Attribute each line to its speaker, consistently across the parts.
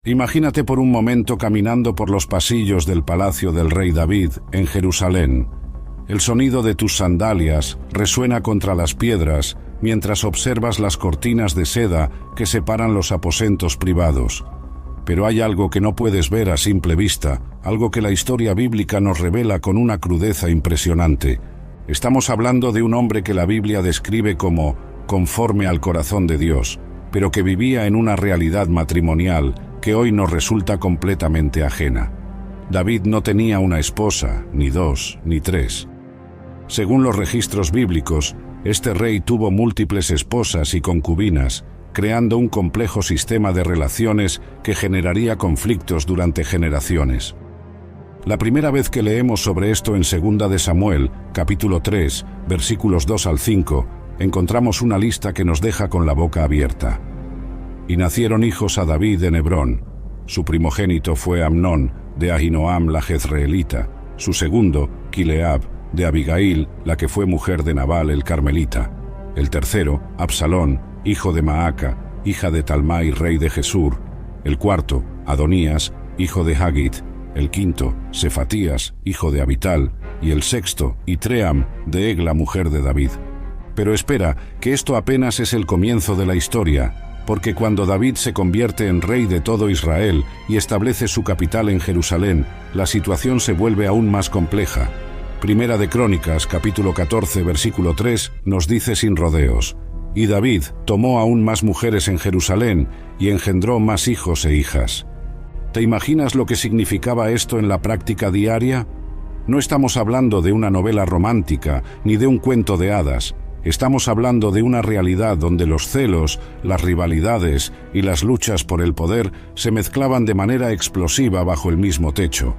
Speaker 1: Imagínate por un momento caminando por los pasillos del palacio del rey David en Jerusalén. El sonido de tus sandalias resuena contra las piedras mientras observas las cortinas de seda que separan los aposentos privados. Pero hay algo que no puedes ver a simple vista, algo que la historia bíblica nos revela con una crudeza impresionante. Estamos hablando de un hombre que la Biblia describe como conforme al corazón de Dios, pero que vivía en una realidad matrimonial que hoy nos resulta completamente ajena. David no tenía una esposa, ni dos, ni tres. Según los registros bíblicos, este rey tuvo múltiples esposas y concubinas, creando un complejo sistema de relaciones que generaría conflictos durante generaciones. La primera vez que leemos sobre esto en 2 de Samuel, capítulo 3, versículos 2 al 5, encontramos una lista que nos deja con la boca abierta. Y nacieron hijos a David en Hebrón. Su primogénito fue Amnón, de Ahinoam la Jezreelita; su segundo, Kileab, de Abigail, la que fue mujer de Nabal el Carmelita; el tercero, Absalón, hijo de Maaca, hija de Talmai, rey de Gesur; el cuarto, Adonías, hijo de Hagit; el quinto, Sefatías, hijo de Abital; y el sexto, Itream, de Egla, mujer de David. Pero espera, que esto apenas es el comienzo de la historia, porque cuando David se convierte en rey de todo Israel y establece su capital en Jerusalén, la situación se vuelve aún más compleja. Primera de Crónicas, capítulo 14, versículo 3, nos dice sin rodeos: «Y David tomó aún más mujeres en Jerusalén y engendró más hijos e hijas». ¿Te imaginas lo que significaba esto en la práctica diaria? No estamos hablando de una novela romántica ni de un cuento de hadas. Estamos hablando de una realidad donde los celos, las rivalidades y las luchas por el poder se mezclaban de manera explosiva bajo el mismo techo.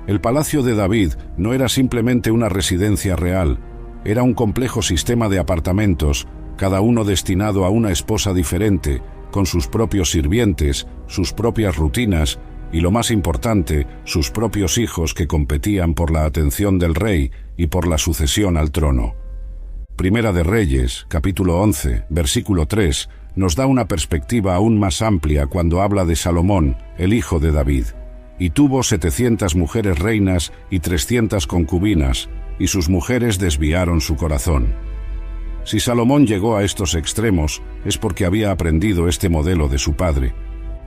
Speaker 1: El palacio de David no era simplemente una residencia real, era un complejo sistema de apartamentos, cada uno destinado a una esposa diferente, con sus propios sirvientes, sus propias rutinas y, lo más importante, sus propios hijos que competían por la atención del rey y por la sucesión al trono. Primera de Reyes, capítulo 11, versículo 3, nos da una perspectiva aún más amplia cuando habla de Salomón, el hijo de David. Y tuvo 700 mujeres reinas y 300 concubinas, y sus mujeres desviaron su corazón. Si Salomón llegó a estos extremos, es porque había aprendido este modelo de su padre.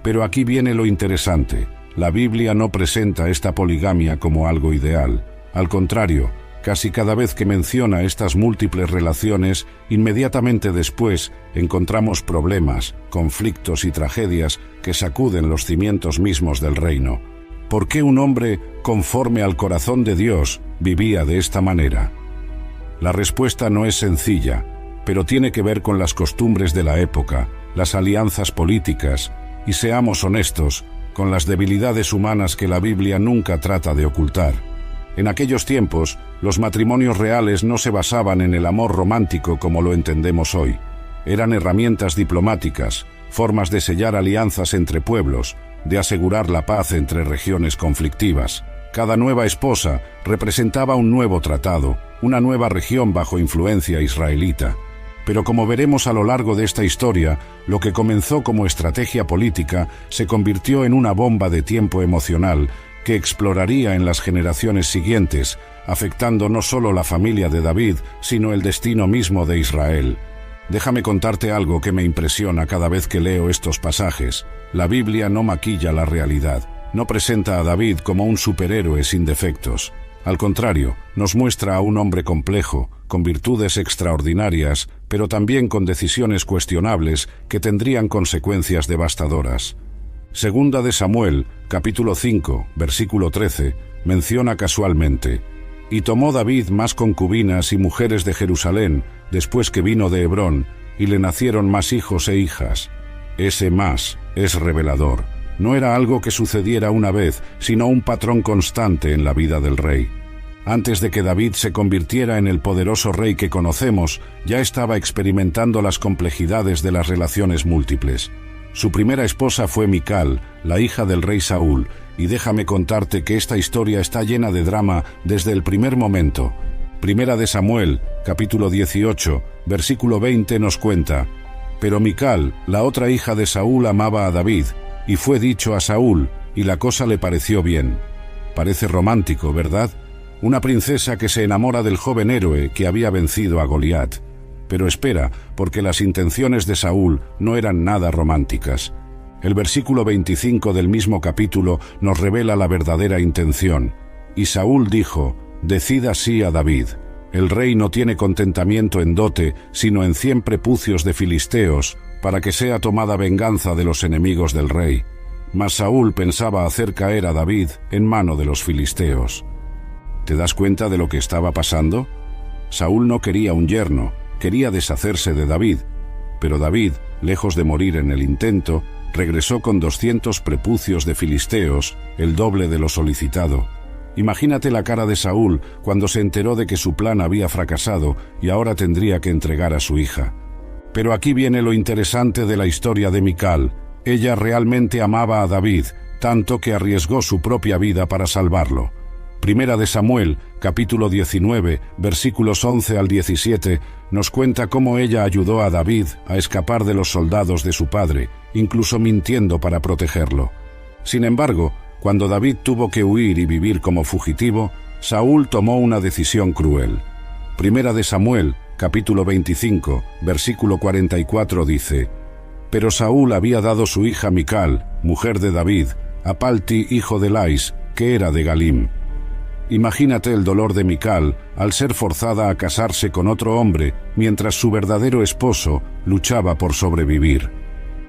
Speaker 1: Pero aquí viene lo interesante: la Biblia no presenta esta poligamia como algo ideal. Al contrario, casi cada vez que menciona estas múltiples relaciones, inmediatamente después encontramos problemas, conflictos y tragedias que sacuden los cimientos mismos del reino. ¿Por qué un hombre conforme al corazón de Dios vivía de esta manera? La respuesta no es sencilla, pero tiene que ver con las costumbres de la época, las alianzas políticas y, seamos honestos, con las debilidades humanas que la Biblia nunca trata de ocultar. En aquellos tiempos, los matrimonios reales no se basaban en el amor romántico como lo entendemos hoy. Eran herramientas diplomáticas, formas de sellar alianzas entre pueblos, de asegurar la paz entre regiones conflictivas. Cada nueva esposa representaba un nuevo tratado, una nueva región bajo influencia israelita. Pero como veremos a lo largo de esta historia, lo que comenzó como estrategia política se convirtió en una bomba de tiempo emocional que exploraría en las generaciones siguientes, afectando no solo la familia de David, sino el destino mismo de Israel. Déjame contarte algo que me impresiona cada vez que leo estos pasajes. La Biblia no maquilla la realidad, no presenta a David como un superhéroe sin defectos. Al contrario, nos muestra a un hombre complejo, con virtudes extraordinarias, pero también con decisiones cuestionables que tendrían consecuencias devastadoras. Segunda de Samuel, capítulo 5, versículo 13, menciona casualmente: «Y tomó David más concubinas y mujeres de Jerusalén, después que vino de Hebrón, y le nacieron más hijos e hijas». Ese más es revelador. No era algo que sucediera una vez, sino un patrón constante en la vida del rey. Antes de que David se convirtiera en el poderoso rey que conocemos, ya estaba experimentando las complejidades de las relaciones múltiples. Su primera esposa fue Mical, la hija del rey Saúl, y déjame contarte que esta historia está llena de drama desde el primer momento. Primera de Samuel, capítulo 18, versículo 20 nos cuenta: «Pero Mical, la otra hija de Saúl, amaba a David, y fue dicho a Saúl, y la cosa le pareció bien. Parece romántico, ¿verdad? Una princesa que se enamora del joven héroe que había vencido a Goliat. Pero espera, porque las intenciones de Saúl no eran nada románticas. El versículo 25 del mismo capítulo nos revela la verdadera intención. Y Saúl dijo: «Decid así a David. El rey no tiene contentamiento en dote, sino en 100 prepucios de filisteos, para que sea tomada venganza de los enemigos del rey». Mas Saúl pensaba hacer caer a David en mano de los filisteos. ¿Te das cuenta de lo que estaba pasando? Saúl no quería un yerno, quería deshacerse de David, pero David, lejos de morir en el intento, regresó con 200 prepucios de filisteos, el doble de lo solicitado. Imagínate la cara de Saúl cuando se enteró de que su plan había fracasado y ahora tendría que entregar a su hija. Pero aquí viene lo interesante de la historia de Mical. Ella realmente amaba a David, tanto que arriesgó su propia vida para salvarlo. Primera de Samuel, capítulo 19, versículos 11 al 17, nos cuenta cómo ella ayudó a David a escapar de los soldados de su padre, incluso mintiendo para protegerlo. Sin embargo, cuando David tuvo que huir y vivir como fugitivo, Saúl tomó una decisión cruel. Primera de Samuel, capítulo 25, versículo 44 dice: «Pero Saúl había dado su hija Mical, mujer de David, a Palti, hijo de Lais, que era de Galim». Imagínate el dolor de Mical al ser forzada a casarse con otro hombre mientras su verdadero esposo luchaba por sobrevivir.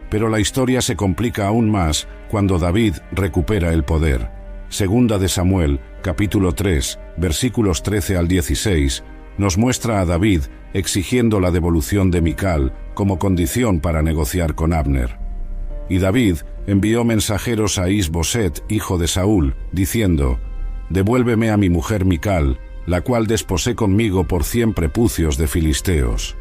Speaker 1: Pero la historia se complica aún más cuando David recupera el poder. Segunda de Samuel, capítulo 3, versículos 13 al 16, nos muestra a David exigiendo la devolución de Mical como condición para negociar con Abner. Y David envió mensajeros a Is-Boset, hijo de Saúl, diciendo: «Devuélveme a mi mujer Mical, la cual desposé conmigo por 100 prepucios de filisteos».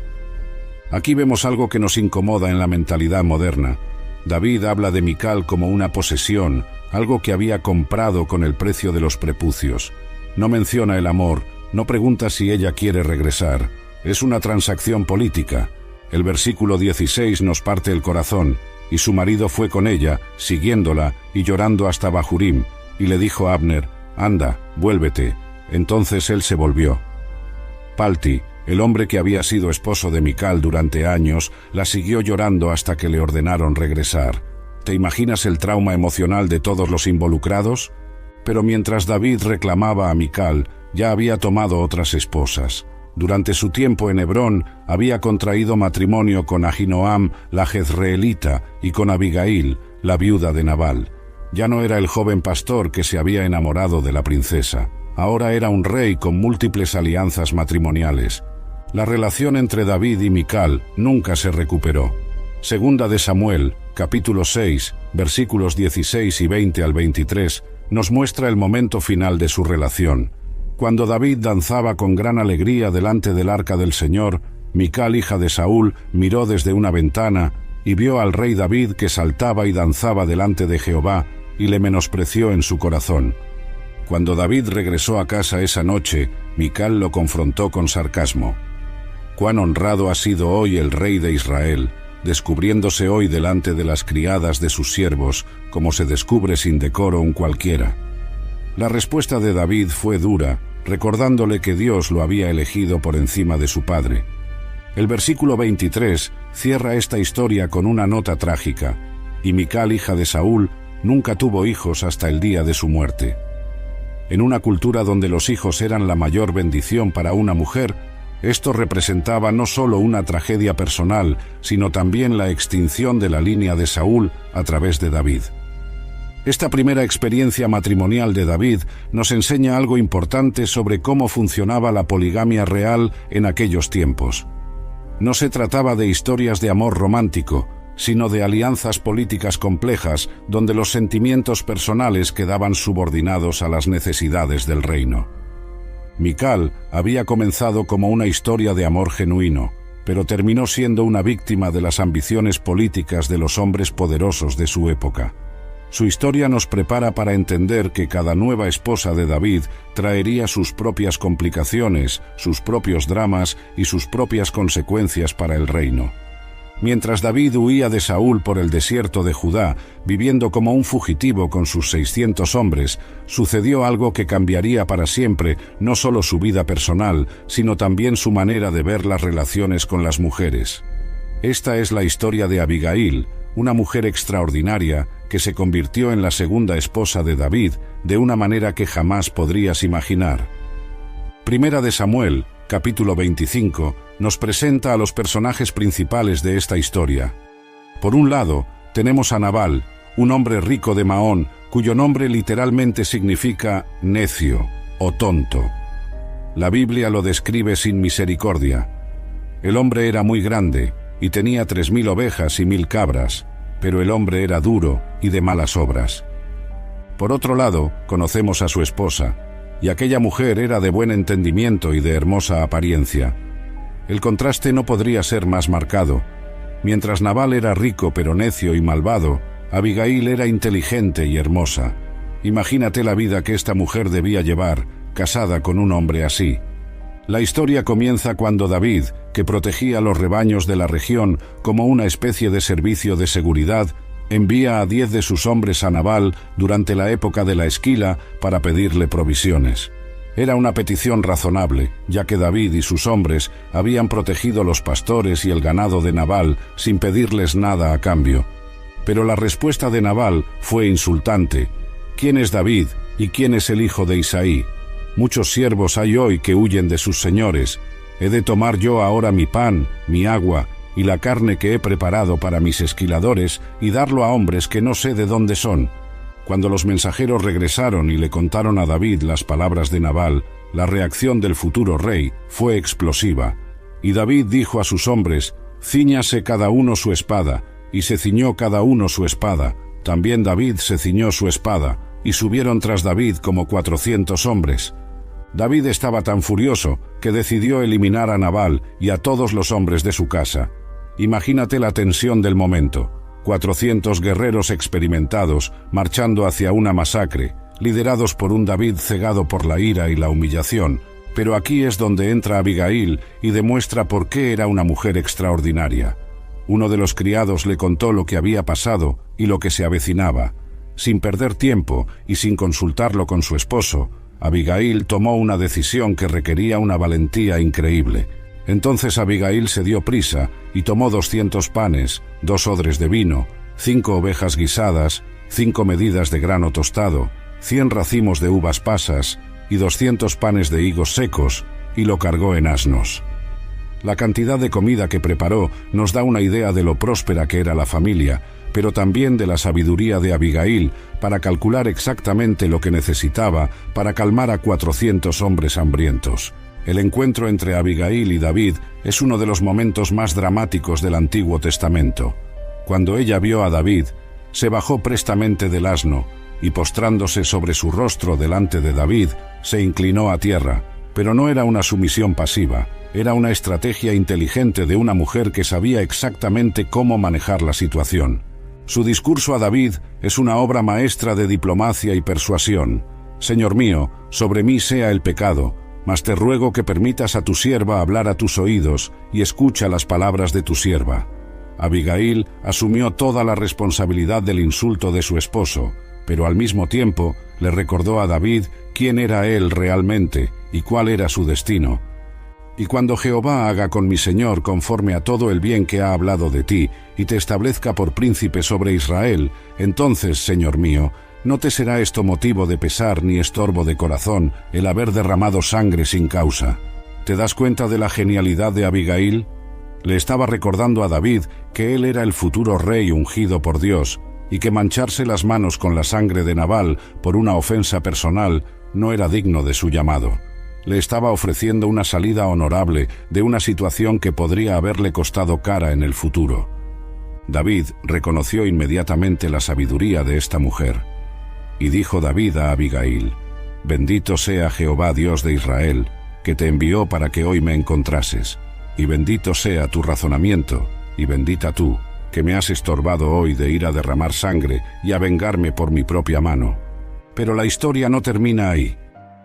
Speaker 1: Aquí vemos algo que nos incomoda en la mentalidad moderna. David habla de Mical como una posesión, algo que había comprado con el precio de los prepucios. No menciona el amor, no pregunta si ella quiere regresar. Es una transacción política. El versículo 16 nos parte el corazón. «Y su marido fue con ella, siguiéndola y llorando hasta Bahurim, y le dijo a Abner: «Anda, vuélvete». Entonces él se volvió. Palti, el hombre que había sido esposo de Mical durante años, la siguió llorando hasta que le ordenaron regresar. ¿Te imaginas el trauma emocional de todos los involucrados? Pero mientras David reclamaba a Mical, ya había tomado otras esposas. Durante su tiempo en Hebrón, había contraído matrimonio con Ahinoam, la jezreelita, y con Abigail, la viuda de Nabal. Ya no era el joven pastor que se había enamorado de la princesa. Ahora era un rey con múltiples alianzas matrimoniales. La relación entre David y Mical nunca se recuperó. Segunda de Samuel, capítulo 6, versículos 16 y 20 al 23, nos muestra el momento final de su relación. Cuando David danzaba con gran alegría delante del arca del Señor, Mical, hija de Saúl, miró desde una ventana y vio al rey David que saltaba y danzaba delante de Jehová, y le menospreció en su corazón. Cuando David regresó a casa esa noche, Mical lo confrontó con sarcasmo. «Cuán honrado ha sido hoy el rey de Israel, descubriéndose hoy delante de las criadas de sus siervos, como se descubre sin decoro un cualquiera». La respuesta de David fue dura, recordándole que Dios lo había elegido por encima de su padre. El versículo 23 cierra esta historia con una nota trágica: «Y Mical, hija de Saúl, nunca tuvo hijos hasta el día de su muerte». En una cultura donde los hijos eran la mayor bendición para una mujer, esto representaba no solo una tragedia personal, sino también la extinción de la línea de Saúl a través de David. Esta primera experiencia matrimonial de David nos enseña algo importante sobre cómo funcionaba la poligamia real en aquellos tiempos. No se trataba de historias de amor romántico, sino de alianzas políticas complejas donde los sentimientos personales quedaban subordinados a las necesidades del reino. Mical había comenzado como una historia de amor genuino, pero terminó siendo una víctima de las ambiciones políticas de los hombres poderosos de su época. Su historia nos prepara para entender que cada nueva esposa de David traería sus propias complicaciones, sus propios dramas y sus propias consecuencias para el reino. Mientras David huía de Saúl por el desierto de Judá, viviendo como un fugitivo con sus 600 hombres, sucedió algo que cambiaría para siempre no solo su vida personal, sino también su manera de ver las relaciones con las mujeres. Esta es la historia de Abigail, una mujer extraordinaria que se convirtió en la segunda esposa de David de una manera que jamás podrías imaginar. Primera de Samuel, capítulo 25, nos presenta a los personajes principales de esta historia. Por un lado, tenemos a Nabal, un hombre rico de Maón, cuyo nombre literalmente significa necio o tonto. La Biblia lo describe sin misericordia. El hombre era muy grande y tenía 3000 ovejas y 1000 cabras, pero el hombre era duro y de malas obras. Por otro lado, conocemos a su esposa, y aquella mujer era de buen entendimiento y de hermosa apariencia. El contraste no podría ser más marcado. Mientras Nabal era rico pero necio y malvado, Abigail era inteligente y hermosa. Imagínate la vida que esta mujer debía llevar, casada con un hombre así. La historia comienza cuando David, que protegía los rebaños de la región como una especie de servicio de seguridad, envía a 10 de sus hombres a Nabal durante la época de la esquila para pedirle provisiones. Era una petición razonable, ya que David y sus hombres habían protegido los pastores y el ganado de Nabal sin pedirles nada a cambio. Pero la respuesta de Nabal fue insultante. ¿Quién es David y quién es el hijo de Isaí? Muchos siervos hay hoy que huyen de sus señores. ¿He de tomar yo ahora mi pan, mi agua y la carne que he preparado para mis esquiladores y darlo a hombres que no sé de dónde son? Cuando los mensajeros regresaron y le contaron a David las palabras de Nabal, la reacción del futuro rey fue explosiva. Y David dijo a sus hombres: «Cíñase cada uno su espada», y se ciñó cada uno su espada. También David se ciñó su espada, y subieron tras David como 400 hombres. David estaba tan furioso que decidió eliminar a Nabal y a todos los hombres de su casa. Imagínate la tensión del momento. 400 guerreros experimentados marchando hacia una masacre, liderados por un David cegado por la ira y la humillación. Pero aquí es donde entra Abigail y demuestra por qué era una mujer extraordinaria. Uno de los criados le contó lo que había pasado y lo que se avecinaba. Sin perder tiempo y sin consultarlo con su esposo, Abigail tomó una decisión que requería una valentía increíble. Entonces Abigail se dio prisa y tomó 200 panes, 2 odres de vino, 5 ovejas guisadas, 5 medidas de grano tostado, 100 racimos de uvas pasas y 200 panes de higos secos, y lo cargó en asnos. La cantidad de comida que preparó nos da una idea de lo próspera que era la familia, pero también de la sabiduría de Abigail para calcular exactamente lo que necesitaba para calmar a 400 hombres hambrientos. El encuentro entre Abigail y David es uno de los momentos más dramáticos del Antiguo Testamento. Cuando ella vio a David, se bajó prestamente del asno y, postrándose sobre su rostro delante de David, se inclinó a tierra. Pero no era una sumisión pasiva, era una estrategia inteligente de una mujer que sabía exactamente cómo manejar la situación. Su discurso a David es una obra maestra de diplomacia y persuasión. «Señor mío, sobre mí sea el pecado, mas te ruego que permitas a tu sierva hablar a tus oídos y escucha las palabras de tu sierva». Abigail asumió toda la responsabilidad del insulto de su esposo, pero al mismo tiempo le recordó a David quién era él realmente y cuál era su destino. «Y cuando Jehová haga con mi señor conforme a todo el bien que ha hablado de ti, y te establezca por príncipe sobre Israel, entonces, señor mío, no te será esto motivo de pesar ni estorbo de corazón el haber derramado sangre sin causa». ¿Te das cuenta de la genialidad de Abigail? Le estaba recordando a David que él era el futuro rey ungido por Dios, y que mancharse las manos con la sangre de Nabal por una ofensa personal no era digno de su llamado. Le estaba ofreciendo una salida honorable de una situación que podría haberle costado cara en el futuro. David reconoció inmediatamente la sabiduría de esta mujer. Y dijo David a Abigail: «Bendito sea Jehová Dios de Israel, que te envió para que hoy me encontrases. Y bendito sea tu razonamiento, y bendita tú, que me has estorbado hoy de ir a derramar sangre y a vengarme por mi propia mano». Pero la historia no termina ahí.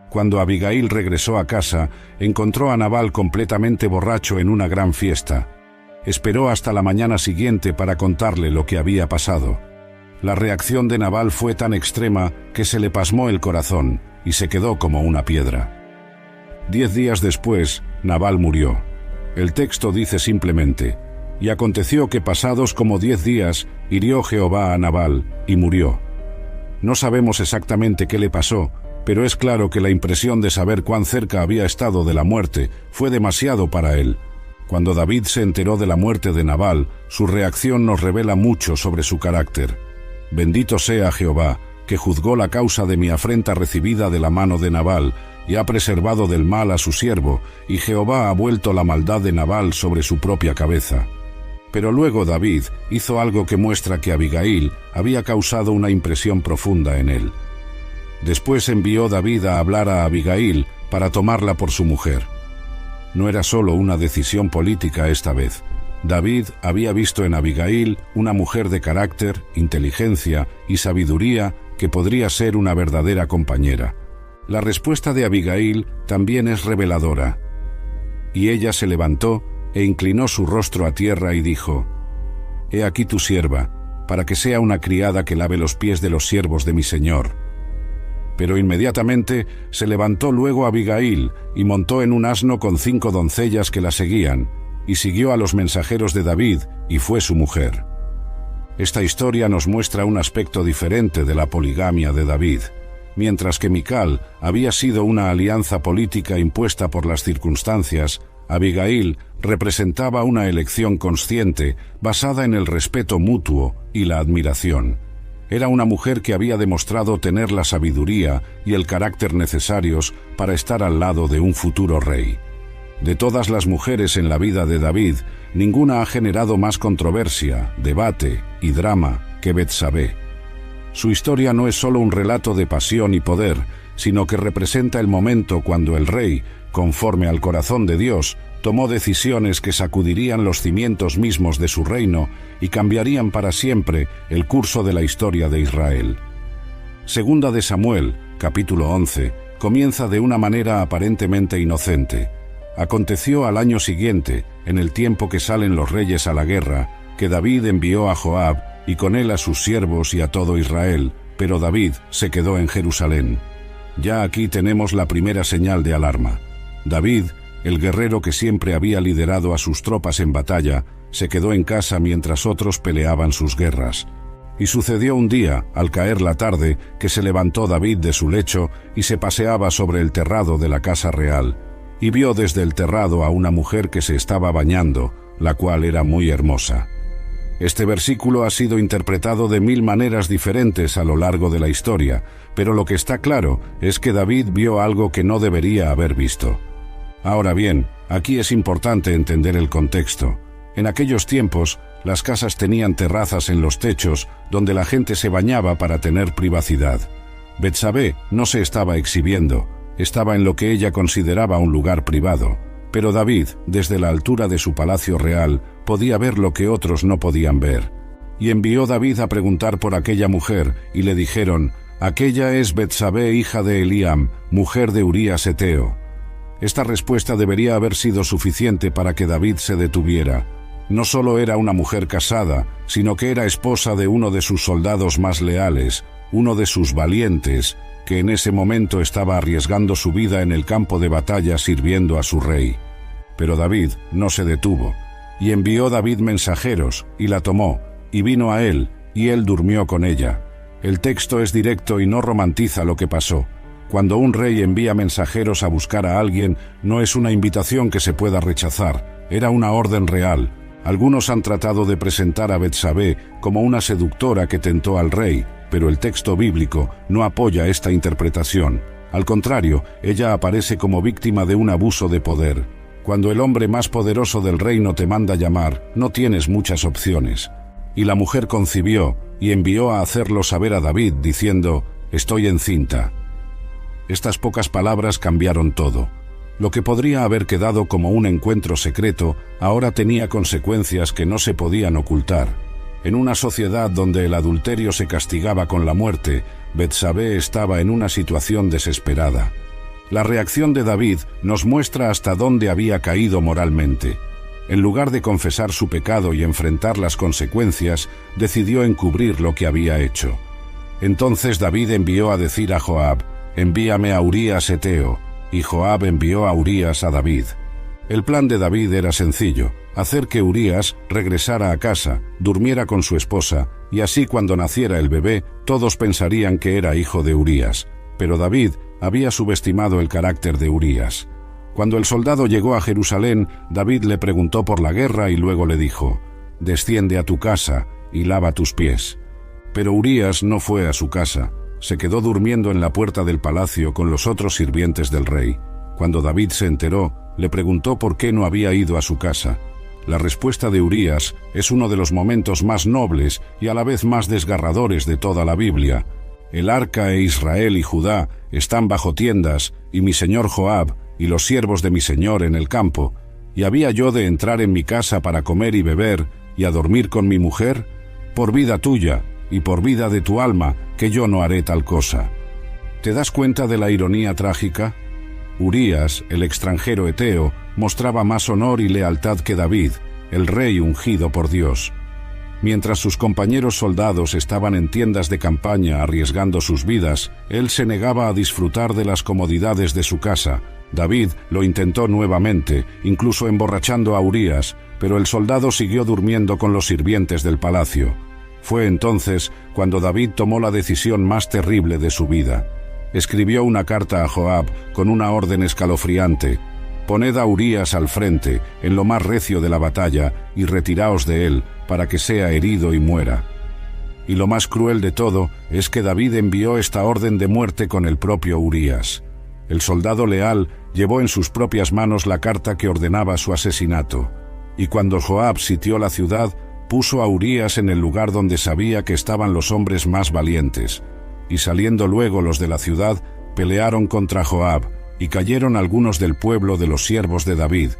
Speaker 1: Cuando Abigail regresó a casa, encontró a Nabal completamente borracho en una gran fiesta. esperó hasta la mañana siguiente para contarle lo que había pasado. La reacción de Nabal fue tan extrema que se le pasmó el corazón y se quedó como una piedra. 10 días después, Nabal murió. El texto dice simplemente: y aconteció que pasados como 10 días, hirió Jehová a Nabal, y murió. No sabemos exactamente qué le pasó, pero es claro que la impresión de saber cuán cerca había estado de la muerte fue demasiado para él. Cuando David se enteró de la muerte de Nabal, su reacción nos revela mucho sobre su carácter. Bendito sea Jehová, que juzgó la causa de mi afrenta recibida de la mano de Nabal, y ha preservado del mal a su siervo, y Jehová ha vuelto la maldad de Nabal sobre su propia cabeza. Pero luego David hizo algo que muestra que Abigail había causado una impresión profunda en él. Después envió David a hablar a Abigail para tomarla por su mujer. No era solo una decisión política esta vez. David había visto en Abigail una mujer de carácter, inteligencia y sabiduría que podría ser una verdadera compañera. La respuesta de Abigail también es reveladora. Y ella se levantó e inclinó su rostro a tierra y dijo: «He aquí tu sierva, para que sea una criada que lave los pies de los siervos de mi señor». Pero inmediatamente se levantó luego Abigail y montó en un asno con 5 doncellas que la seguían, y siguió a los mensajeros de David, y fue su mujer. Esta historia nos muestra un aspecto diferente de la poligamia de David. Mientras que Mical había sido una alianza política impuesta por las circunstancias, Abigail representaba una elección consciente basada en el respeto mutuo y la admiración. Era una mujer que había demostrado tener la sabiduría y el carácter necesarios para estar al lado de un futuro rey. De todas las mujeres en la vida de David, ninguna ha generado más controversia, debate y drama que Betsabé. Su historia no es solo un relato de pasión y poder, sino que representa el momento cuando el rey, conforme al corazón de Dios, tomó decisiones que sacudirían los cimientos mismos de su reino y cambiarían para siempre el curso de la historia de Israel. Segunda de Samuel, capítulo 11, comienza de una manera aparentemente inocente. Aconteció al año siguiente, en el tiempo que salen los reyes a la guerra, que David envió a Joab y con él a sus siervos y a todo Israel, pero David se quedó en Jerusalén. Ya aquí tenemos la primera señal de alarma. David, el guerrero que siempre había liderado a sus tropas en batalla, se quedó en casa mientras otros peleaban sus guerras. Y sucedió un día, al caer la tarde, que se levantó David de su lecho y se paseaba sobre el terrado de la casa real, y vio desde el terrado a una mujer que se estaba bañando, la cual era muy hermosa. Este versículo ha sido interpretado de 1000 maneras diferentes a lo largo de la historia, pero lo que está claro es que David vio algo que no debería haber visto. Ahora bien, aquí es importante entender el contexto. En aquellos tiempos, las casas tenían terrazas en los techos donde la gente se bañaba para tener privacidad. Betsabé no se estaba exhibiendo, estaba en lo que ella consideraba un lugar privado. Pero David, desde la altura de su palacio real, podía ver lo que otros no podían ver. Y envió David a preguntar por aquella mujer, y le dijeron: «Aquella es Betsabé, hija de Eliam, mujer de Urías Heteo». Esta respuesta debería haber sido suficiente para que David se detuviera. No solo era una mujer casada, sino que era esposa de uno de sus soldados más leales, uno de sus valientes, que en ese momento estaba arriesgando su vida en el campo de batalla sirviendo a su rey. Pero David no se detuvo, y envió David mensajeros, y la tomó, y vino a él, y él durmió con ella. El texto es directo y no romantiza lo que pasó. Cuando un rey envía mensajeros a buscar a alguien, no es una invitación que se pueda rechazar, era una orden real. Algunos han tratado de presentar a Betsabé como una seductora que tentó al rey, pero el texto bíblico no apoya esta interpretación. Al contrario, ella aparece como víctima de un abuso de poder. Cuando el hombre más poderoso del reino te manda llamar, no tienes muchas opciones. Y la mujer concibió y envió a hacerlo saber a David, diciendo: «Estoy encinta». Estas pocas palabras cambiaron todo. Lo que podría haber quedado como un encuentro secreto, ahora tenía consecuencias que no se podían ocultar. En una sociedad donde el adulterio se castigaba con la muerte, Betsabé estaba en una situación desesperada. La reacción de David nos muestra hasta dónde había caído moralmente. en lugar de confesar su pecado y enfrentar las consecuencias, decidió encubrir lo que había hecho. Entonces David envió a decir a Joab: «Envíame a Urías Eteo», y Joab envió a Urías a David. El plan de David era sencillo: hacer que Urías regresara a casa, durmiera con su esposa, y así cuando naciera el bebé, todos pensarían que era hijo de Urías. Pero David había subestimado el carácter de Urías. Cuando el soldado llegó a Jerusalén, David le preguntó por la guerra y luego le dijo: «Desciende a tu casa y lava tus pies». Pero Urías no fue a su casa, se quedó durmiendo en la puerta del palacio con los otros sirvientes del rey. Cuando David se enteró, le preguntó por qué no había ido a su casa. La respuesta de Urías es uno de los momentos más nobles y a la vez más desgarradores de toda la Biblia. El arca e Israel y Judá están bajo tiendas, y mi señor Joab y los siervos de mi señor en el campo, ¿y había yo de entrar en mi casa para comer y beber y a dormir con mi mujer? Por vida tuya y por vida de tu alma, que yo no haré tal cosa. ¿Te das cuenta de la ironía trágica? Urías, el extranjero eteo, mostraba más honor y lealtad que David, el rey ungido por Dios. Mientras sus compañeros soldados estaban en tiendas de campaña arriesgando sus vidas, él se negaba a disfrutar de las comodidades de su casa. David lo intentó nuevamente, incluso emborrachando a Urías, pero el soldado siguió durmiendo con los sirvientes del palacio. Fue entonces cuando David tomó la decisión más terrible de su vida. Escribió una carta a Joab con una orden escalofriante: «Poned a Urías al frente, en lo más recio de la batalla, y retiraos de él, para que sea herido y muera». Y lo más cruel de todo es que David envió esta orden de muerte con el propio Urías. El soldado leal llevó en sus propias manos la carta que ordenaba su asesinato. Y cuando Joab sitió la ciudad, puso a Urías en el lugar donde sabía que estaban los hombres más valientes. Y saliendo luego los de la ciudad, pelearon contra Joab, y cayeron algunos del pueblo de los siervos de David,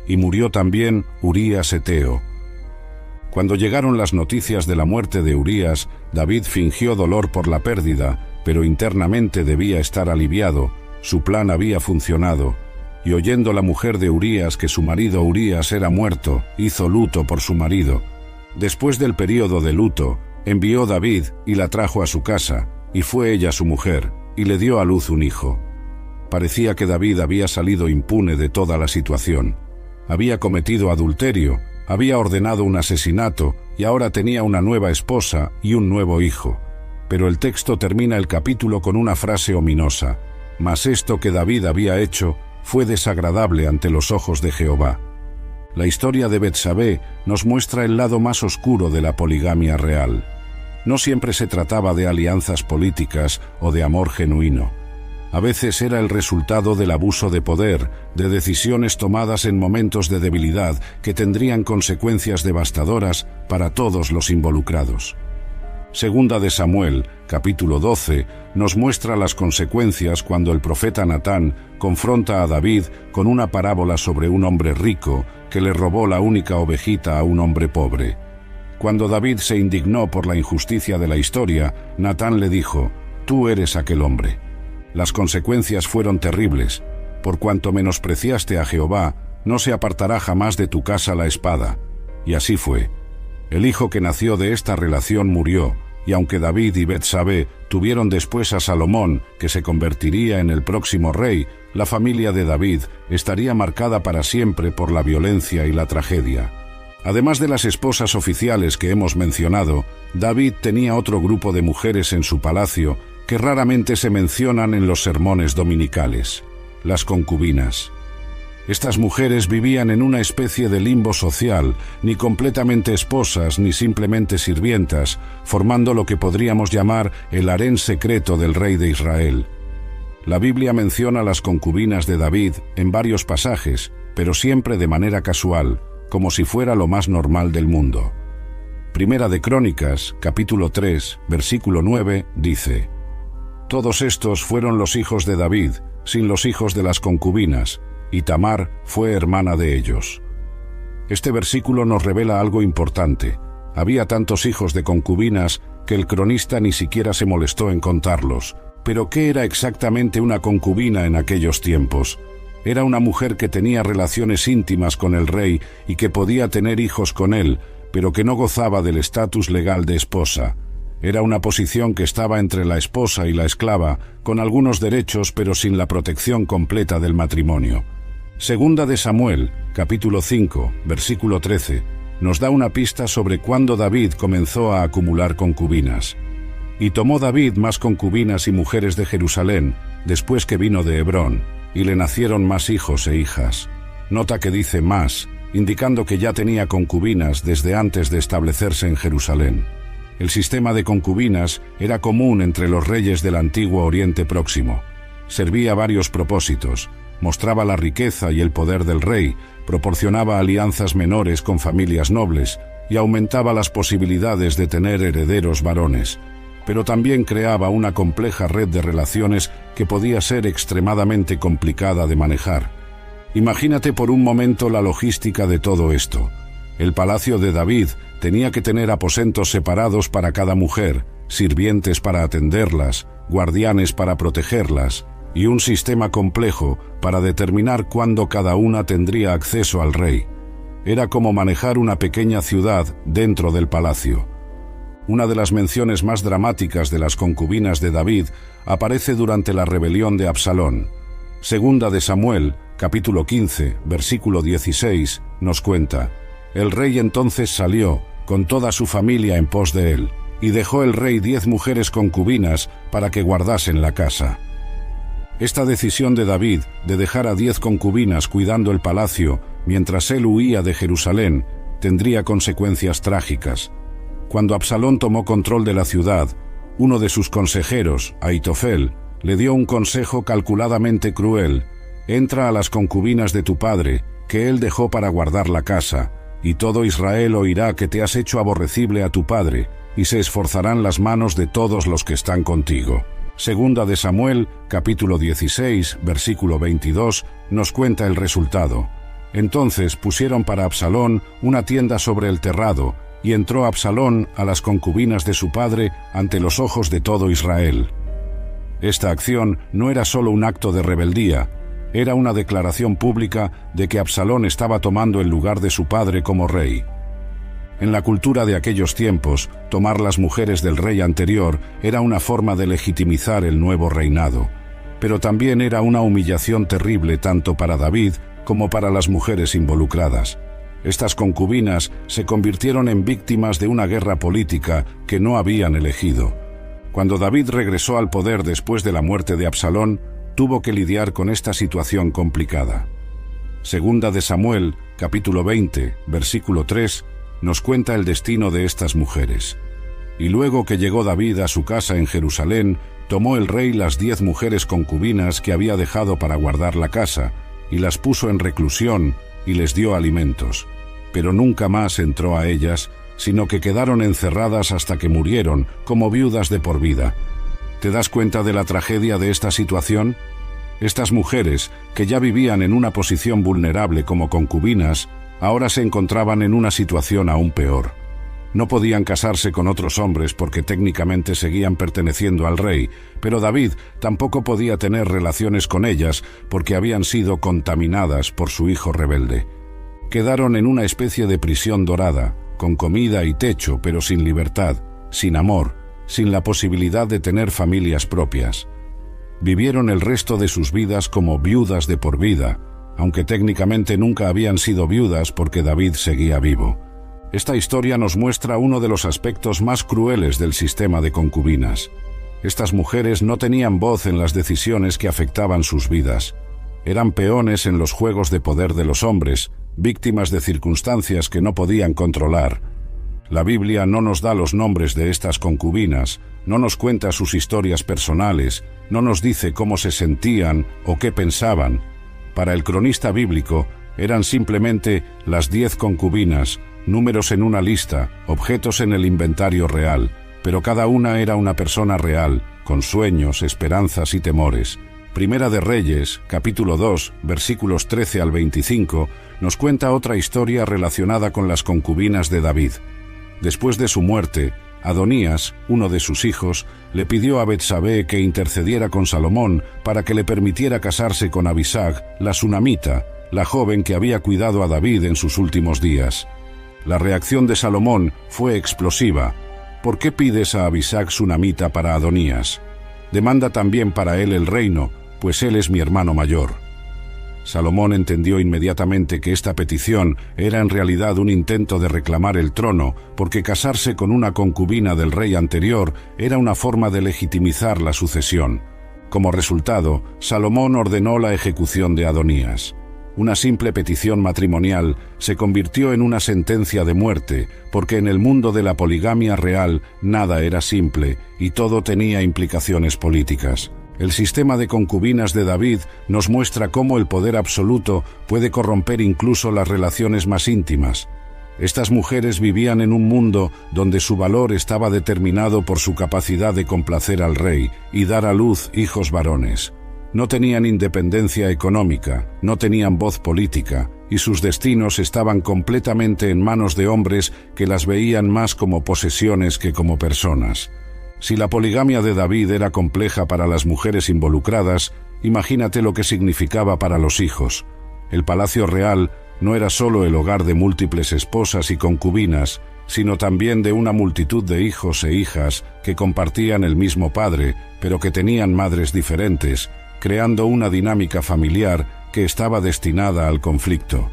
Speaker 1: y murió también Urías Eteo. Cuando llegaron las noticias de la muerte de Urías, David fingió dolor por la pérdida, pero internamente debía estar aliviado. Su plan había funcionado, y oyendo la mujer de Urías que su marido Urías era muerto, hizo luto por su marido. Después del período de luto, envió David y la trajo a su casa, y fue ella su mujer, y le dio a luz un hijo. Parecía que David había salido impune de toda la situación. Había cometido adulterio, había ordenado un asesinato, y ahora tenía una nueva esposa y un nuevo hijo. Pero el texto termina el capítulo con una frase ominosa: «Mas esto que David había hecho fue desagradable ante los ojos de Jehová». La historia de Betsabé nos muestra el lado más oscuro de la poligamia real. No siempre se trataba de alianzas políticas o de amor genuino. A veces era el resultado del abuso de poder, de decisiones tomadas en momentos de debilidad que tendrían consecuencias devastadoras para todos los involucrados. Segunda de Samuel, capítulo 12, nos muestra las consecuencias cuando el profeta Natán confronta a David con una parábola sobre un hombre rico que le robó la única ovejita a un hombre pobre. Cuando David se indignó por la injusticia de la historia, Natán le dijo: «Tú eres aquel hombre». Las consecuencias fueron terribles. Por cuanto menospreciaste a Jehová, no se apartará jamás de tu casa la espada. Y así fue. El hijo que nació de esta relación murió, y aunque David y Betsabé tuvieron después a Salomón, que se convertiría en el próximo rey, la familia de David estaría marcada para siempre por la violencia y la tragedia. Además de las esposas oficiales que hemos mencionado, David tenía otro grupo de mujeres en su palacio que raramente se mencionan en los sermones dominicales: las concubinas. Estas mujeres vivían en una especie de limbo social, ni completamente esposas ni simplemente sirvientas, formando lo que podríamos llamar el harén secreto del rey de Israel. La Biblia menciona las concubinas de David en varios pasajes, pero siempre de manera casual, como si fuera lo más normal del mundo. Primera de Crónicas, capítulo 3, versículo 9, dice: «Todos estos fueron los hijos de David, sin los hijos de las concubinas, y Tamar fue hermana de ellos». Este versículo nos revela algo importante. Había tantos hijos de concubinas que el cronista ni siquiera se molestó en contarlos. Pero ¿qué era exactamente una concubina en aquellos tiempos? Era una mujer que tenía relaciones íntimas con el rey y que podía tener hijos con él, pero que no gozaba del estatus legal de esposa. Era una posición que estaba entre la esposa y la esclava, con algunos derechos pero sin la protección completa del matrimonio. Segunda de Samuel, capítulo 5, versículo 13, nos da una pista sobre cuándo David comenzó a acumular concubinas. Y tomó David más concubinas y mujeres de Jerusalén, después que vino de Hebrón, y le nacieron más hijos e hijas. Nota que dice más, indicando que ya tenía concubinas desde antes de establecerse en Jerusalén. El sistema de concubinas era común entre los reyes del antiguo Oriente Próximo. Servía a varios propósitos. Mostraba la riqueza y el poder del rey, proporcionaba alianzas menores con familias nobles y aumentaba las posibilidades de tener herederos varones. Pero también creaba una compleja red de relaciones que podía ser extremadamente complicada de manejar. Imagínate por un momento la logística de todo esto. El palacio de David tenía que tener aposentos separados para cada mujer, sirvientes para atenderlas, guardianes para protegerlas, y un sistema complejo para determinar cuándo cada una tendría acceso al rey. Era como manejar una pequeña ciudad dentro del palacio. Una de las menciones más dramáticas de las concubinas de David aparece durante la rebelión de Absalón. Segunda de Samuel, capítulo 15, versículo 16, nos cuenta: el rey entonces salió, con toda su familia en pos de él, y dejó el rey 10 mujeres concubinas para que guardasen la casa. Esta decisión de David de dejar a 10 concubinas cuidando el palacio mientras él huía de Jerusalén tendría consecuencias trágicas. Cuando Absalón tomó control de la ciudad, uno de sus consejeros, Ahitofel, le dio un consejo calculadamente cruel: entra a las concubinas de tu padre, que él dejó para guardar la casa, y todo Israel oirá que te has hecho aborrecible a tu padre, y se esforzarán las manos de todos los que están contigo. Segunda de Samuel, capítulo 16, versículo 22, nos cuenta el resultado. Entonces pusieron para Absalón una tienda sobre el terrado, y entró Absalón a las concubinas de su padre ante los ojos de todo Israel. Esta acción no era solo un acto de rebeldía, era una declaración pública de que Absalón estaba tomando el lugar de su padre como rey. En la cultura de aquellos tiempos, tomar las mujeres del rey anterior era una forma de legitimizar el nuevo reinado, pero también era una humillación terrible tanto para David como para las mujeres involucradas. Estas concubinas se convirtieron en víctimas de una guerra política que no habían elegido. Cuando David regresó al poder después de la muerte de Absalón, tuvo que lidiar con esta situación complicada. Segunda de Samuel, capítulo 20, versículo 3, nos cuenta el destino de estas mujeres. Y luego que llegó David a su casa en Jerusalén, tomó el rey las 10 mujeres concubinas que había dejado para guardar la casa, y las puso en reclusión y les dio alimentos. Pero nunca más entró a ellas, sino que quedaron encerradas hasta que murieron, como viudas de por vida. ¿Te das cuenta de la tragedia de esta situación? Estas mujeres, que ya vivían en una posición vulnerable como concubinas, ahora se encontraban en una situación aún peor. No podían casarse con otros hombres porque técnicamente seguían perteneciendo al rey, pero David tampoco podía tener relaciones con ellas porque habían sido contaminadas por su hijo rebelde. Quedaron en una especie de prisión dorada, con comida y techo, pero sin libertad, sin amor, sin la posibilidad de tener familias propias. Vivieron el resto de sus vidas como viudas de por vida, aunque técnicamente nunca habían sido viudas porque David seguía vivo. Esta historia nos muestra uno de los aspectos más crueles del sistema de concubinas. Estas mujeres no tenían voz en las decisiones que afectaban sus vidas. Eran peones en los juegos de poder de los hombres, víctimas de circunstancias que no podían controlar. La Biblia no nos da los nombres de estas concubinas, no nos cuenta sus historias personales, no nos dice cómo se sentían o qué pensaban. Para el cronista bíblico, eran simplemente las 10 concubinas, números en una lista, objetos en el inventario real, pero cada una era una persona real, con sueños, esperanzas y temores. Primera de Reyes, capítulo 2, versículos 13 al 25, nos cuenta otra historia relacionada con las concubinas de David. Después de su muerte, Adonías, uno de sus hijos, le pidió a Betsabé que intercediera con Salomón para que le permitiera casarse con Abisag, la sunamita, la joven que había cuidado a David en sus últimos días. La reacción de Salomón fue explosiva. ¿Por qué pides a Abisag sunamita para Adonías? Demanda también para él el reino, pues él es mi hermano mayor. Salomón entendió inmediatamente que esta petición era en realidad un intento de reclamar el trono, porque casarse con una concubina del rey anterior era una forma de legitimizar la sucesión. Como resultado, Salomón ordenó la ejecución de Adonías. Una simple petición matrimonial se convirtió en una sentencia de muerte, porque en el mundo de la poligamia real nada era simple y todo tenía implicaciones políticas. El sistema de concubinas de David nos muestra cómo el poder absoluto puede corromper incluso las relaciones más íntimas. Estas mujeres vivían en un mundo donde su valor estaba determinado por su capacidad de complacer al rey y dar a luz hijos varones. No tenían independencia económica, no tenían voz política, y sus destinos estaban completamente en manos de hombres que las veían más como posesiones que como personas. Si la poligamia de David era compleja para las mujeres involucradas, imagínate lo que significaba para los hijos. El palacio real no era solo el hogar de múltiples esposas y concubinas, sino también de una multitud de hijos e hijas que compartían el mismo padre, pero que tenían madres diferentes, creando una dinámica familiar que estaba destinada al conflicto.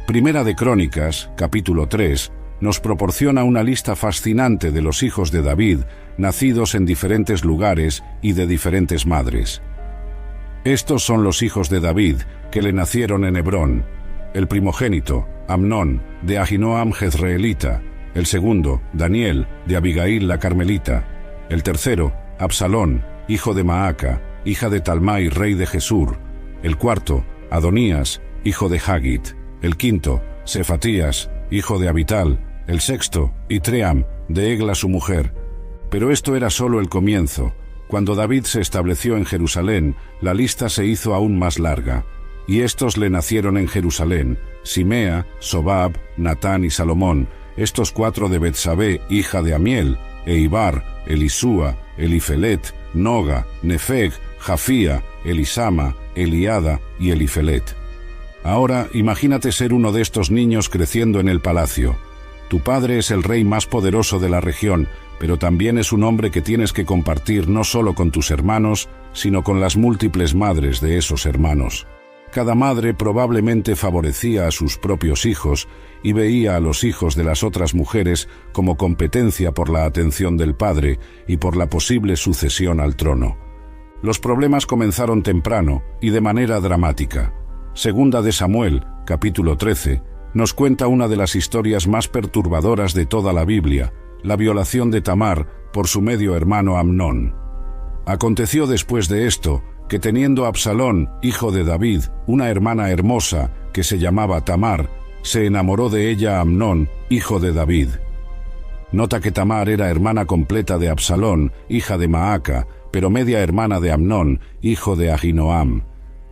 Speaker 1: Primera de Crónicas, capítulo 3, nos proporciona una lista fascinante de los hijos de David, nacidos en diferentes lugares y de diferentes madres. Estos son los hijos de David, que le nacieron en Hebrón. El primogénito, Amnón, de Ahinoam jezreelita. El segundo, Daniel, de Abigail la carmelita. El tercero, Absalón, hijo de Maaca, hija de Talmai, rey de Gesur. El cuarto, Adonías, hijo de Hagit. El quinto, Sefatías, hijo de Abital. El sexto, Itream, de Egla su mujer. Pero esto era solo el comienzo. Cuando David se estableció en Jerusalén, la lista se hizo aún más larga. Y estos le nacieron en Jerusalén: Simea, Sobab, Natán y Salomón, estos cuatro de Betsabé, hija de Amiel, Eibar, Elisúa, Elifelet, Noga, Nefeg, Jafía, Elisama, Eliada y Elifelet. Ahora imagínate ser uno de estos niños creciendo en el palacio. Tu padre es el rey más poderoso de la región, pero también es un hombre que tienes que compartir no solo con tus hermanos, sino con las múltiples madres de esos hermanos. Cada madre probablemente favorecía a sus propios hijos y veía a los hijos de las otras mujeres como competencia por la atención del padre y por la posible sucesión al trono. Los problemas comenzaron temprano y de manera dramática. Segunda de Samuel, capítulo 13, nos cuenta una de las historias más perturbadoras de toda la Biblia, la violación de Tamar por su medio hermano Amnón. Aconteció después de esto que, teniendo Absalón, hijo de David, una hermana hermosa que se llamaba Tamar, se enamoró de ella Amnón, hijo de David. Nota que Tamar era hermana completa de Absalón, hija de Maaca, pero media hermana de Amnón, hijo de Ahinoam.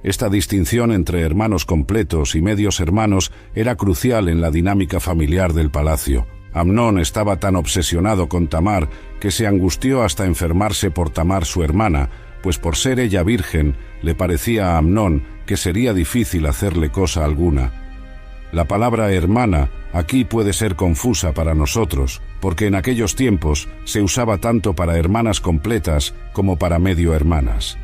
Speaker 1: Esta distinción entre hermanos completos y medios hermanos era crucial en la dinámica familiar del palacio. Amnón estaba tan obsesionado con Tamar que se angustió hasta enfermarse por Tamar su hermana, pues por ser ella virgen, le parecía a Amnón que sería difícil hacerle cosa alguna. La palabra hermana aquí puede ser confusa para nosotros, porque en aquellos tiempos se usaba tanto para hermanas completas como para medio hermanas.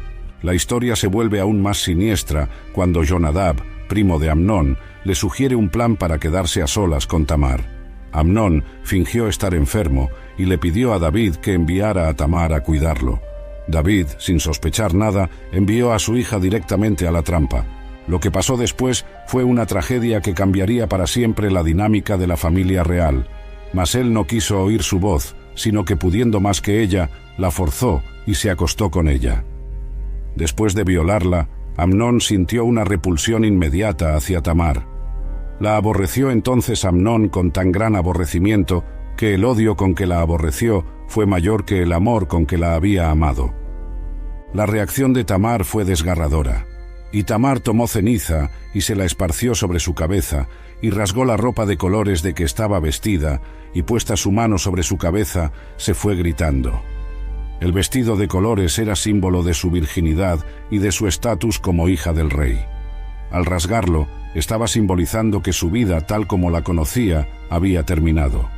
Speaker 1: La historia se vuelve aún más siniestra cuando Jonadab, primo de Amnón, le sugiere un plan para quedarse a solas con Tamar. Amnón fingió estar enfermo y le pidió a David que enviara a Tamar a cuidarlo. David, sin sospechar nada, envió a su hija directamente a la trampa. Lo que pasó después fue una tragedia que cambiaría para siempre la dinámica de la familia real. Mas él no quiso oír su voz, sino que, pudiendo más que ella, la forzó y se acostó con ella. Después de violarla, Amnón sintió una repulsión inmediata hacia Tamar. La aborreció entonces Amnón con tan gran aborrecimiento que el odio con que la aborreció fue mayor que el amor con que la había amado. La reacción de Tamar fue desgarradora. Y Tamar tomó ceniza y se la esparció sobre su cabeza, y rasgó la ropa de colores de que estaba vestida, y puesta su mano sobre su cabeza, se fue gritando. El vestido de colores era símbolo de su virginidad y de su estatus como hija del rey. Al rasgarlo, estaba simbolizando que su vida, tal como la conocía, había terminado.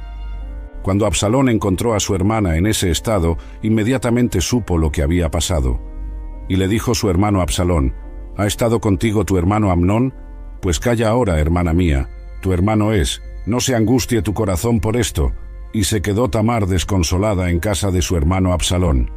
Speaker 1: Cuando Absalón encontró a su hermana en ese estado, inmediatamente supo lo que había pasado. Y le dijo su hermano Absalón: ¿Ha estado contigo tu hermano Amnón? Pues calla ahora, hermana mía, tu hermano es, no se angustie tu corazón por esto. Y se quedó Tamar desconsolada en casa de su hermano Absalón.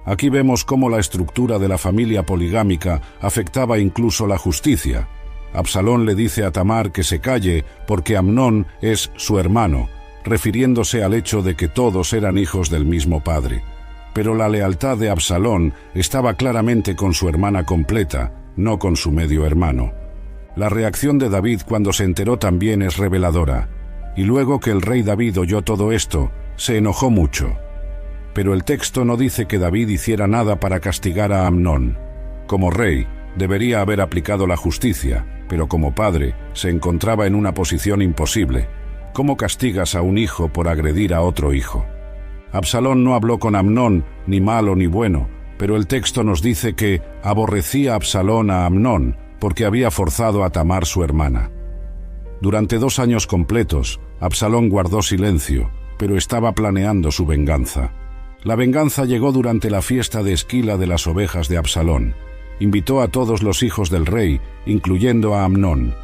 Speaker 1: Aquí vemos cómo la estructura de la familia poligámica afectaba incluso la justicia. Absalón le dice a Tamar que se calle porque Amnón es su hermano, refiriéndose al hecho de que todos eran hijos del mismo padre. Pero la lealtad de Absalón estaba claramente con su hermana completa, no con su medio hermano. La reacción de David cuando se enteró también es reveladora. Y luego que el rey David oyó todo esto, se enojó mucho. Pero el texto no dice que David hiciera nada para castigar a Amnón. Como rey, debería haber aplicado la justicia, pero como padre, se encontraba en una posición imposible. ¿Cómo castigas a un hijo por agredir a otro hijo? Absalón no habló con Amnón, ni malo ni bueno, pero el texto nos dice que aborrecía Absalón a Amnón porque había forzado a Tamar su hermana. Durante 2 años completos, Absalón guardó silencio, pero estaba planeando su venganza. La venganza llegó durante la fiesta de esquila de las ovejas de Absalón. Invitó a todos los hijos del rey, incluyendo a Amnón,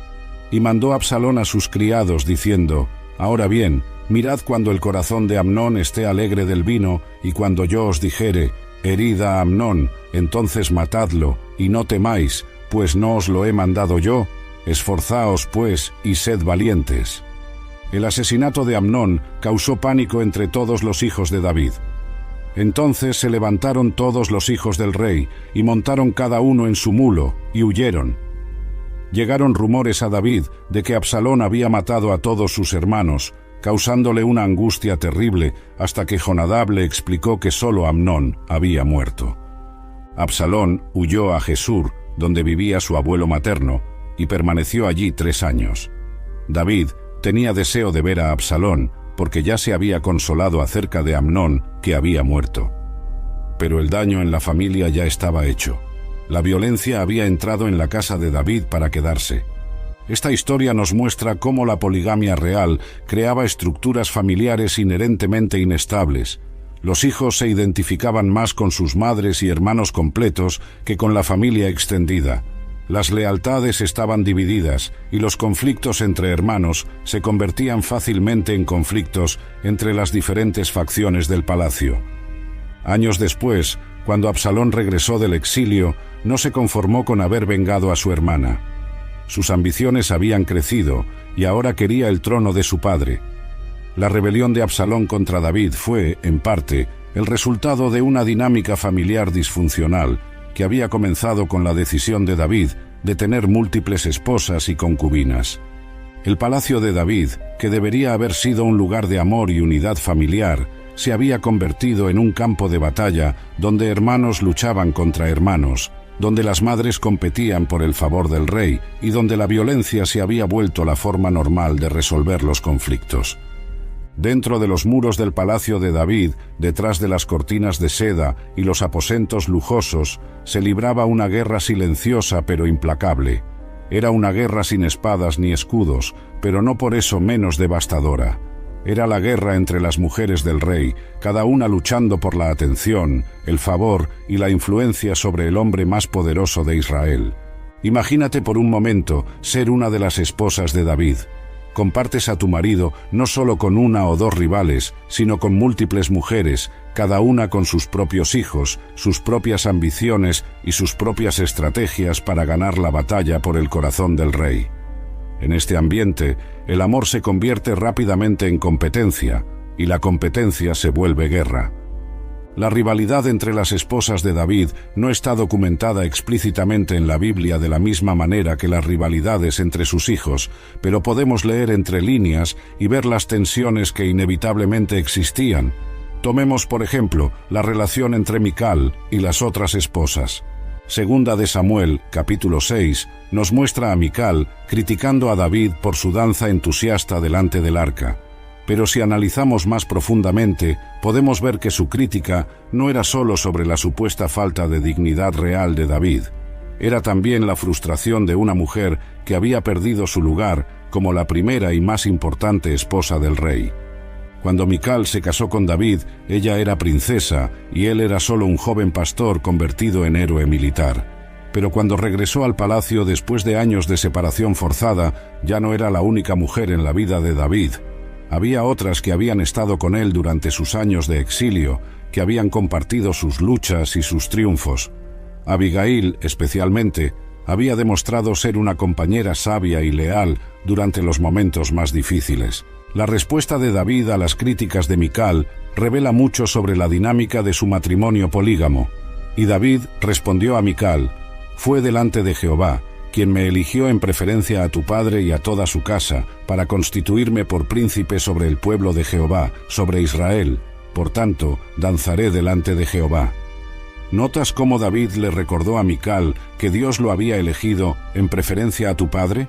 Speaker 1: y mandó a Absalón a sus criados diciendo: «Ahora bien, mirad cuando el corazón de Amnón esté alegre del vino, y cuando yo os dijere: herid a Amnón, entonces matadlo, y no temáis, pues no os lo he mandado yo. Esforzaos, pues, y sed valientes». El asesinato de Amnón causó pánico entre todos los hijos de David. Entonces se levantaron todos los hijos del rey, y montaron cada uno en su mulo, y huyeron. Llegaron rumores a David de que Absalón había matado a todos sus hermanos, causándole una angustia terrible, hasta que Jonadab le explicó que solo Amnón había muerto. Absalón huyó a Gesur, donde vivía su abuelo materno, y permaneció allí 3 años. David tenía deseo de ver a Absalón, porque ya se había consolado acerca de Amnón, que había muerto. Pero el daño en la familia ya estaba hecho. La violencia había entrado en la casa de David para quedarse. Esta historia nos muestra cómo la poligamia real creaba estructuras familiares inherentemente inestables. Los hijos se identificaban más con sus madres y hermanos completos que con la familia extendida. Las lealtades estaban divididas y los conflictos entre hermanos se convertían fácilmente en conflictos entre las diferentes facciones del palacio. Años después, cuando Absalón regresó del exilio, no se conformó con haber vengado a su hermana. Sus ambiciones habían crecido y ahora quería el trono de su padre. La rebelión de Absalón contra David fue, en parte, el resultado de una dinámica familiar disfuncional que había comenzado con la decisión de David de tener múltiples esposas y concubinas. El palacio de David, que debería haber sido un lugar de amor y unidad familiar, se había convertido en un campo de batalla donde hermanos luchaban contra hermanos, donde las madres competían por el favor del rey y donde la violencia se había vuelto la forma normal de resolver los conflictos. Dentro de los muros del palacio de David, detrás de las cortinas de seda y los aposentos lujosos, se libraba una guerra silenciosa pero implacable. Era una guerra sin espadas ni escudos, pero no por eso menos devastadora. Era la guerra entre las mujeres del rey, cada una luchando por la atención, el favor y la influencia sobre el hombre más poderoso de Israel. Imagínate por un momento ser una de las esposas de David. Compartes a tu marido no solo con 1 o 2 rivales, sino con múltiples mujeres, cada una con sus propios hijos, sus propias ambiciones y sus propias estrategias para ganar la batalla por el corazón del rey. En este ambiente, el amor se convierte rápidamente en competencia, y la competencia se vuelve guerra. La rivalidad entre las esposas de David no está documentada explícitamente en la Biblia de la misma manera que las rivalidades entre sus hijos, pero podemos leer entre líneas y ver las tensiones que inevitablemente existían. Tomemos, por ejemplo, la relación entre Mical y las otras esposas. Segunda de Samuel, capítulo 6, nos muestra a Mical criticando a David por su danza entusiasta delante del arca. Pero si analizamos más profundamente, podemos ver que su crítica no era solo sobre la supuesta falta de dignidad real de David. Era también la frustración de una mujer que había perdido su lugar como la primera y más importante esposa del rey. Cuando Mical se casó con David, ella era princesa y él era solo un joven pastor convertido en héroe militar. Pero cuando regresó al palacio después de años de separación forzada, ya no era la única mujer en la vida de David. Había otras que habían estado con él durante sus años de exilio, que habían compartido sus luchas y sus triunfos. Abigail, especialmente, había demostrado ser una compañera sabia y leal durante los momentos más difíciles. La respuesta de David a las críticas de Mical revela mucho sobre la dinámica de su matrimonio polígamo. Y David respondió a Mical: «Fue delante de Jehová, quien me eligió en preferencia a tu padre y a toda su casa, para constituirme por príncipe sobre el pueblo de Jehová, sobre Israel. Por tanto, danzaré delante de Jehová». ¿Notas cómo David le recordó a Mical que Dios lo había elegido en preferencia a tu padre?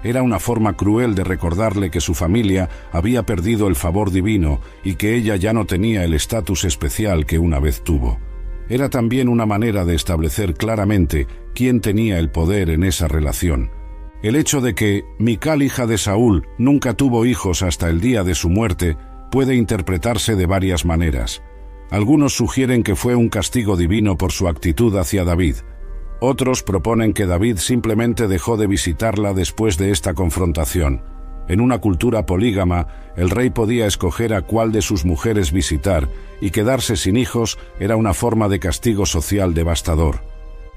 Speaker 1: Era una forma cruel de recordarle que su familia había perdido el favor divino y que ella ya no tenía el estatus especial que una vez tuvo. Era también una manera de establecer claramente quién tenía el poder en esa relación. El hecho de que Mical, hija de Saúl, nunca tuvo hijos hasta el día de su muerte puede interpretarse de varias maneras. Algunos sugieren que fue un castigo divino por su actitud hacia David. Otros proponen que David simplemente dejó de visitarla después de esta confrontación. En una cultura polígama, el rey podía escoger a cuál de sus mujeres visitar, y quedarse sin hijos era una forma de castigo social devastador.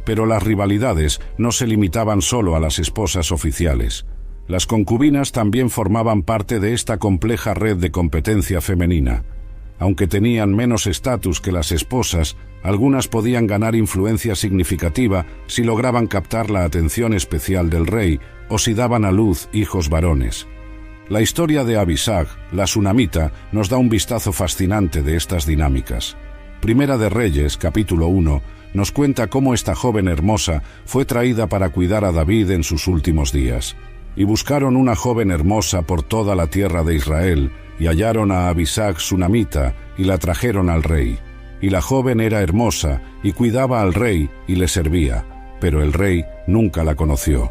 Speaker 1: Pero las rivalidades no se limitaban solo a las esposas oficiales. Las concubinas también formaban parte de esta compleja red de competencia femenina. Aunque tenían menos estatus que las esposas, algunas podían ganar influencia significativa si lograban captar la atención especial del rey o si daban a luz hijos varones. La historia de Abisag, la sunamita, nos da un vistazo fascinante de estas dinámicas. Primera de Reyes, capítulo 1, nos cuenta cómo esta joven hermosa fue traída para cuidar a David en sus últimos días. Y buscaron una joven hermosa por toda la tierra de Israel, y hallaron a Abisag sunamita, y la trajeron al rey. Y la joven era hermosa, y cuidaba al rey, y le servía, pero el rey nunca la conoció.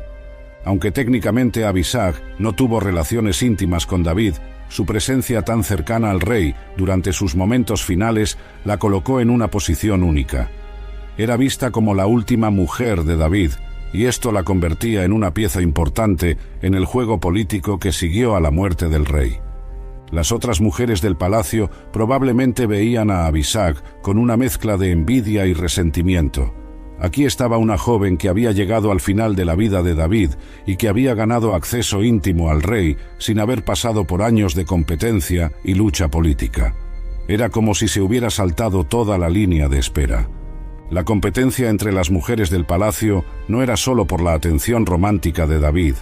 Speaker 1: Aunque técnicamente Abisag no tuvo relaciones íntimas con David, su presencia tan cercana al rey durante sus momentos finales la colocó en una posición única. Era vista como la última mujer de David, y esto la convertía en una pieza importante en el juego político que siguió a la muerte del rey. Las otras mujeres del palacio probablemente veían a Abisag con una mezcla de envidia y resentimiento. Aquí estaba una joven que había llegado al final de la vida de David y que había ganado acceso íntimo al rey sin haber pasado por años de competencia y lucha política. Era como si se hubiera saltado toda la línea de espera. La competencia entre las mujeres del palacio no era solo por la atención romántica de David,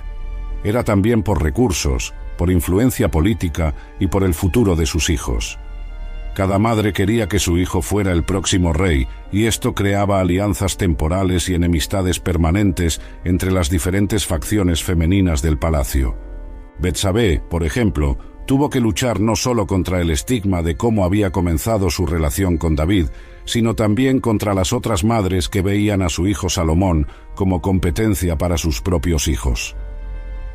Speaker 1: era también por recursos, por influencia política y por el futuro de sus hijos. Cada madre quería que su hijo fuera el próximo rey, y esto creaba alianzas temporales y enemistades permanentes entre las diferentes facciones femeninas del palacio. Betsabé, por ejemplo, tuvo que luchar no solo contra el estigma de cómo había comenzado su relación con David, sino también contra las otras madres que veían a su hijo Salomón como competencia para sus propios hijos.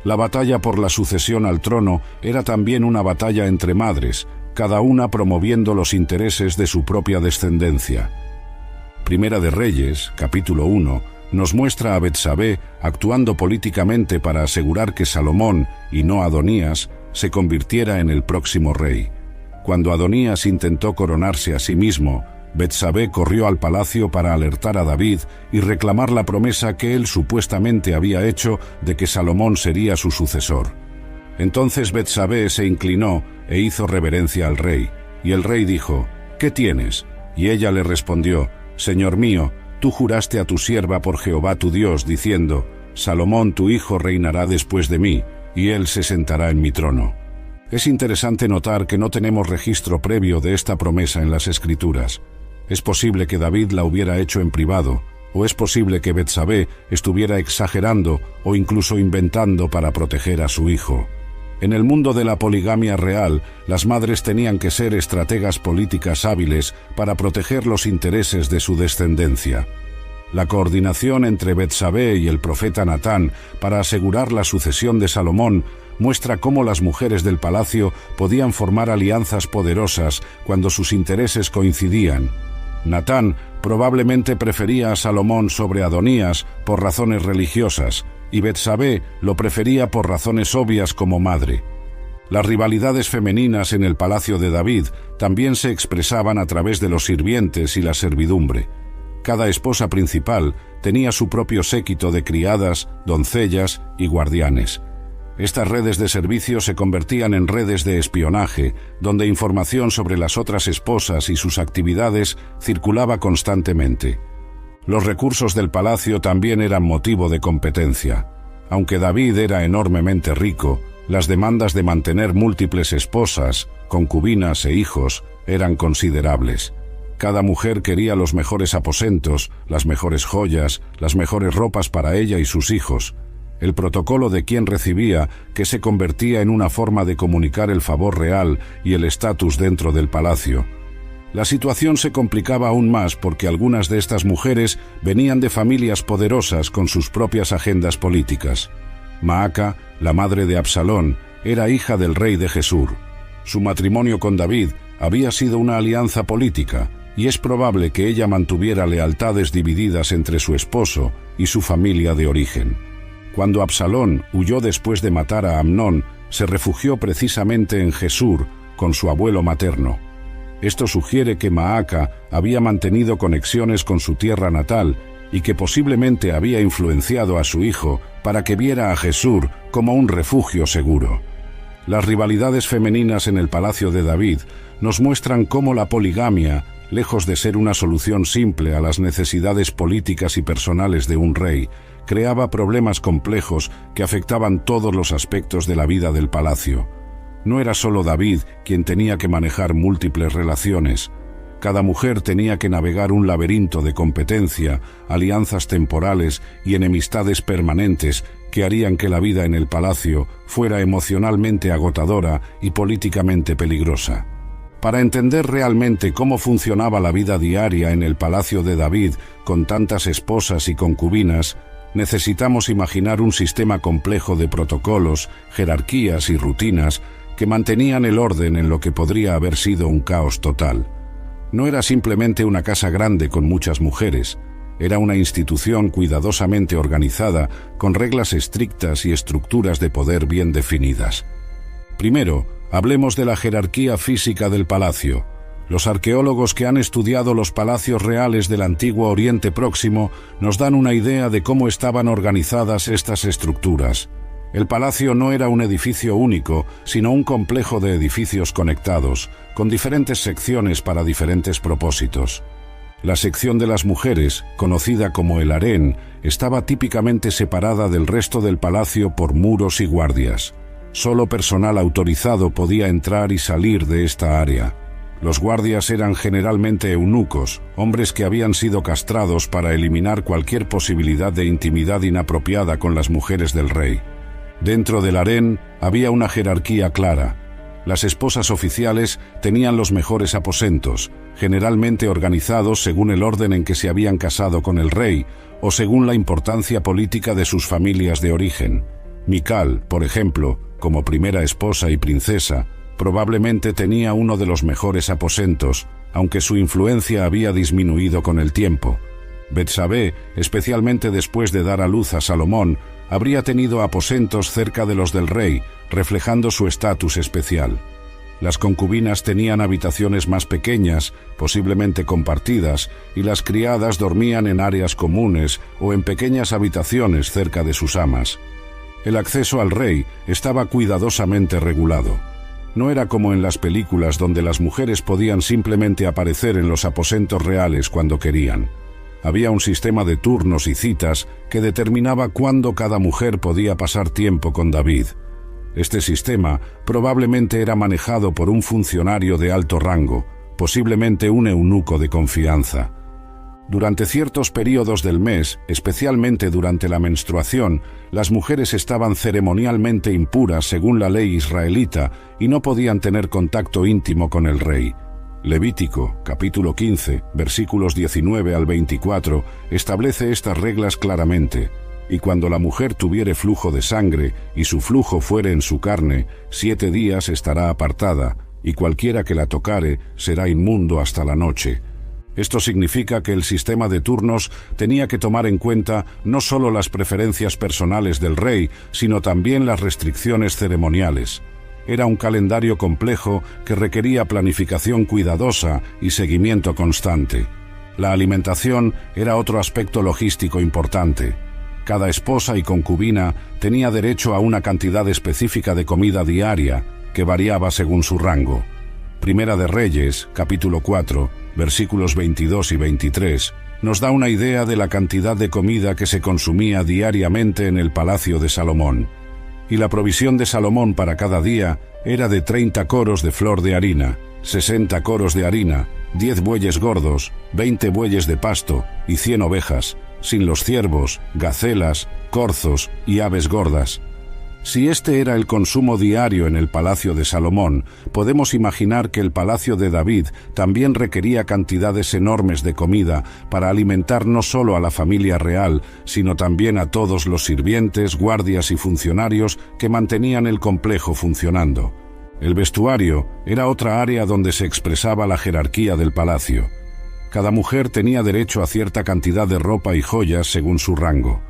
Speaker 1: La batalla por la sucesión al trono era también una batalla entre madres, cada una promoviendo los intereses de su propia descendencia. Primera de Reyes, capítulo 1, nos muestra a Betsabé actuando políticamente para asegurar que Salomón, y no Adonías, se convirtiera en el próximo rey. Cuando Adonías intentó coronarse a sí mismo, Betsabé corrió al palacio para alertar a David y reclamar la promesa que él supuestamente había hecho de que Salomón sería su sucesor. Entonces Betsabé se inclinó e hizo reverencia al rey, y el rey dijo: «¿Qué tienes?». Y ella le respondió: «Señor mío, tú juraste a tu sierva por Jehová tu Dios, diciendo: Salomón tu hijo reinará después de mí, y él se sentará en mi trono». Es interesante notar que no tenemos registro previo de esta promesa en las Escrituras. Es posible que David la hubiera hecho en privado, ¿O es posible que Betsabé estuviera exagerando o incluso inventando para proteger a su hijo? En el mundo de la poligamia real, las madres tenían que ser estrategas políticas hábiles para proteger los intereses de su descendencia. La coordinación entre Betsabé y el profeta Natán para asegurar la sucesión de Salomón muestra cómo las mujeres del palacio podían formar alianzas poderosas cuando sus intereses coincidían. Natán probablemente prefería a Salomón sobre Adonías por razones religiosas, y Betsabé lo prefería por razones obvias como madre. Las rivalidades femeninas en el palacio de David también se expresaban a través de los sirvientes y la servidumbre. Cada esposa principal tenía su propio séquito de criadas, doncellas y guardianes. Estas redes de servicio se convertían en redes de espionaje, donde información sobre las otras esposas y sus actividades circulaba constantemente. Los recursos del palacio también eran motivo de competencia. Aunque David era enormemente rico, las demandas de mantener múltiples esposas, concubinas e hijos eran considerables. Cada mujer quería los mejores aposentos, las mejores joyas, las mejores ropas para ella y sus hijos. El protocolo de quien recibía, que se convertía en una forma de comunicar el favor real y el estatus dentro del palacio. La situación se complicaba aún más porque algunas de estas mujeres venían de familias poderosas con sus propias agendas políticas. Maaca, la madre de Absalón, era hija del rey de Gesur. Su matrimonio con David había sido una alianza política, y es probable que ella mantuviera lealtades divididas entre su esposo y su familia de origen. Cuando Absalón huyó después de matar a Amnón, se refugió precisamente en Gesur con su abuelo materno. Esto sugiere que Maaca había mantenido conexiones con su tierra natal y que posiblemente había influenciado a su hijo para que viera a Gesur como un refugio seguro. Las rivalidades femeninas en el palacio de David nos muestran cómo la poligamia, lejos de ser una solución simple a las necesidades políticas y personales de un rey, creaba problemas complejos que afectaban todos los aspectos de la vida del palacio. No era solo David quien tenía que manejar múltiples relaciones. Cada mujer tenía que navegar un laberinto de competencia, alianzas temporales y enemistades permanentes que harían que la vida en el palacio fuera emocionalmente agotadora y políticamente peligrosa. Para entender realmente cómo funcionaba la vida diaria en el palacio de David con tantas esposas y concubinas, necesitamos imaginar un sistema complejo de protocolos, jerarquías y rutinas que mantenían el orden en lo que podría haber sido un caos total. No era simplemente una casa grande con muchas mujeres, era una institución cuidadosamente organizada con reglas estrictas y estructuras de poder bien definidas. Primero, hablemos de la jerarquía física del palacio. Los arqueólogos que han estudiado los palacios reales del antiguo Oriente Próximo nos dan una idea de cómo estaban organizadas estas estructuras. El palacio no era un edificio único, sino un complejo de edificios conectados, con diferentes secciones para diferentes propósitos. La sección de las mujeres, conocida como el harén, estaba típicamente separada del resto del palacio por muros y guardias. Solo personal autorizado podía entrar y salir de esta área. Los guardias eran generalmente eunucos, hombres que habían sido castrados para eliminar cualquier posibilidad de intimidad inapropiada con las mujeres del rey. Dentro del harén había una jerarquía clara. Las esposas oficiales tenían los mejores aposentos, generalmente organizados según el orden en que se habían casado con el rey o según la importancia política de sus familias de origen. Mical, por ejemplo, como primera esposa y princesa, probablemente tenía uno de los mejores aposentos, aunque su influencia había disminuido con el tiempo. Betsabé, especialmente después de dar a luz a Salomón, habría tenido aposentos cerca de los del rey, reflejando su estatus especial. Las concubinas tenían habitaciones más pequeñas, posiblemente compartidas, y las criadas dormían en áreas comunes o en pequeñas habitaciones cerca de sus amas. El acceso al rey estaba cuidadosamente regulado. No era como en las películas donde las mujeres podían simplemente aparecer en los aposentos reales cuando querían. Había un sistema de turnos y citas que determinaba cuándo cada mujer podía pasar tiempo con David. Este sistema probablemente era manejado por un funcionario de alto rango, posiblemente un eunuco de confianza. Durante ciertos períodos del mes, especialmente durante la menstruación, las mujeres estaban ceremonialmente impuras según la ley israelita y no podían tener contacto íntimo con el rey. Levítico, capítulo 15, versículos 19 al 24, establece estas reglas claramente. Y cuando la mujer tuviere flujo de sangre, y su flujo fuere en su carne, 7 días estará apartada, y cualquiera que la tocare será inmundo hasta la noche. Esto significa que el sistema de turnos tenía que tomar en cuenta no solo las preferencias personales del rey, sino también las restricciones ceremoniales. Era un calendario complejo que requería planificación cuidadosa y seguimiento constante. La alimentación era otro aspecto logístico importante. Cada esposa y concubina tenía derecho a una cantidad específica de comida diaria, que variaba según su rango. Primera de Reyes, capítulo 4, versículos 22 y 23, nos da una idea de la cantidad de comida que se consumía diariamente en el palacio de Salomón. Y la provisión de Salomón para cada día era de 30 coros de flor de harina, 60 coros de harina, 10 bueyes gordos, 20 bueyes de pasto y 100 ovejas, sin los ciervos, gacelas, corzos y aves gordas. Si este era el consumo diario en el palacio de Salomón, podemos imaginar que el palacio de David también requería cantidades enormes de comida para alimentar no solo a la familia real, sino también a todos los sirvientes, guardias y funcionarios que mantenían el complejo funcionando. El vestuario era otra área donde se expresaba la jerarquía del palacio. Cada mujer tenía derecho a cierta cantidad de ropa y joyas según su rango.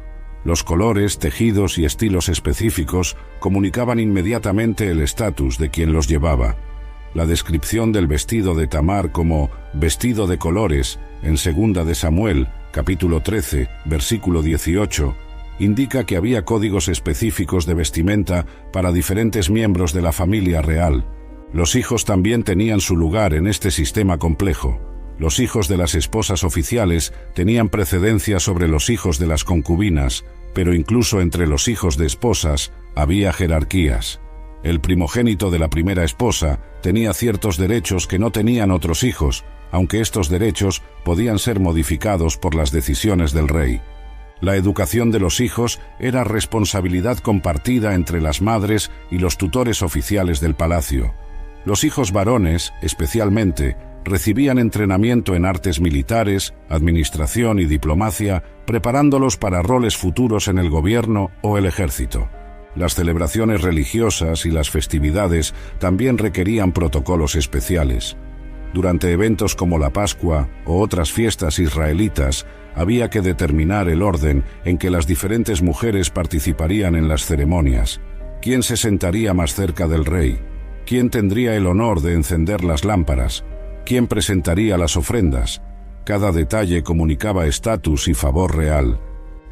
Speaker 1: Los colores, tejidos y estilos específicos comunicaban inmediatamente el estatus de quien los llevaba. La descripción del vestido de Tamar como «vestido de colores» en 2 de Samuel, capítulo 13, versículo 18, indica que había códigos específicos de vestimenta para diferentes miembros de la familia real. Los hijos también tenían su lugar en este sistema complejo. Los hijos de las esposas oficiales tenían precedencia sobre los hijos de las concubinas, pero incluso entre los hijos de esposas había jerarquías. El primogénito de la primera esposa tenía ciertos derechos que no tenían otros hijos, aunque estos derechos podían ser modificados por las decisiones del rey. La educación de los hijos era responsabilidad compartida entre las madres y los tutores oficiales del palacio. Los hijos varones, especialmente, recibían entrenamiento en artes militares, administración y diplomacia, preparándolos para roles futuros en el gobierno o el ejército. Las celebraciones religiosas y las festividades también requerían protocolos especiales. Durante eventos como la Pascua o otras fiestas israelitas, había que determinar el orden en que las diferentes mujeres participarían en las ceremonias. ¿Quién se sentaría más cerca del rey? ¿Quién tendría el honor de encender las lámparas? ¿Quién presentaría las ofrendas? Cada detalle comunicaba estatus y favor real.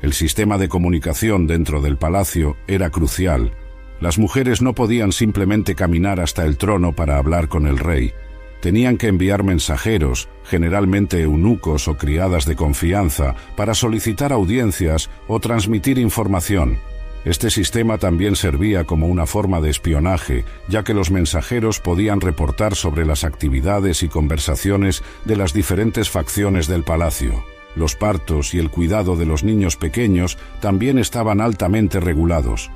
Speaker 1: El sistema de comunicación dentro del palacio era crucial. Las mujeres no podían simplemente caminar hasta el trono para hablar con el rey. Tenían que enviar mensajeros, generalmente eunucos o criadas de confianza, para solicitar audiencias o transmitir información. Este sistema también servía como una forma de espionaje, ya que los mensajeros podían reportar sobre las actividades y conversaciones de las diferentes facciones del palacio. Los partos y el cuidado de los niños pequeños también estaban altamente regulados.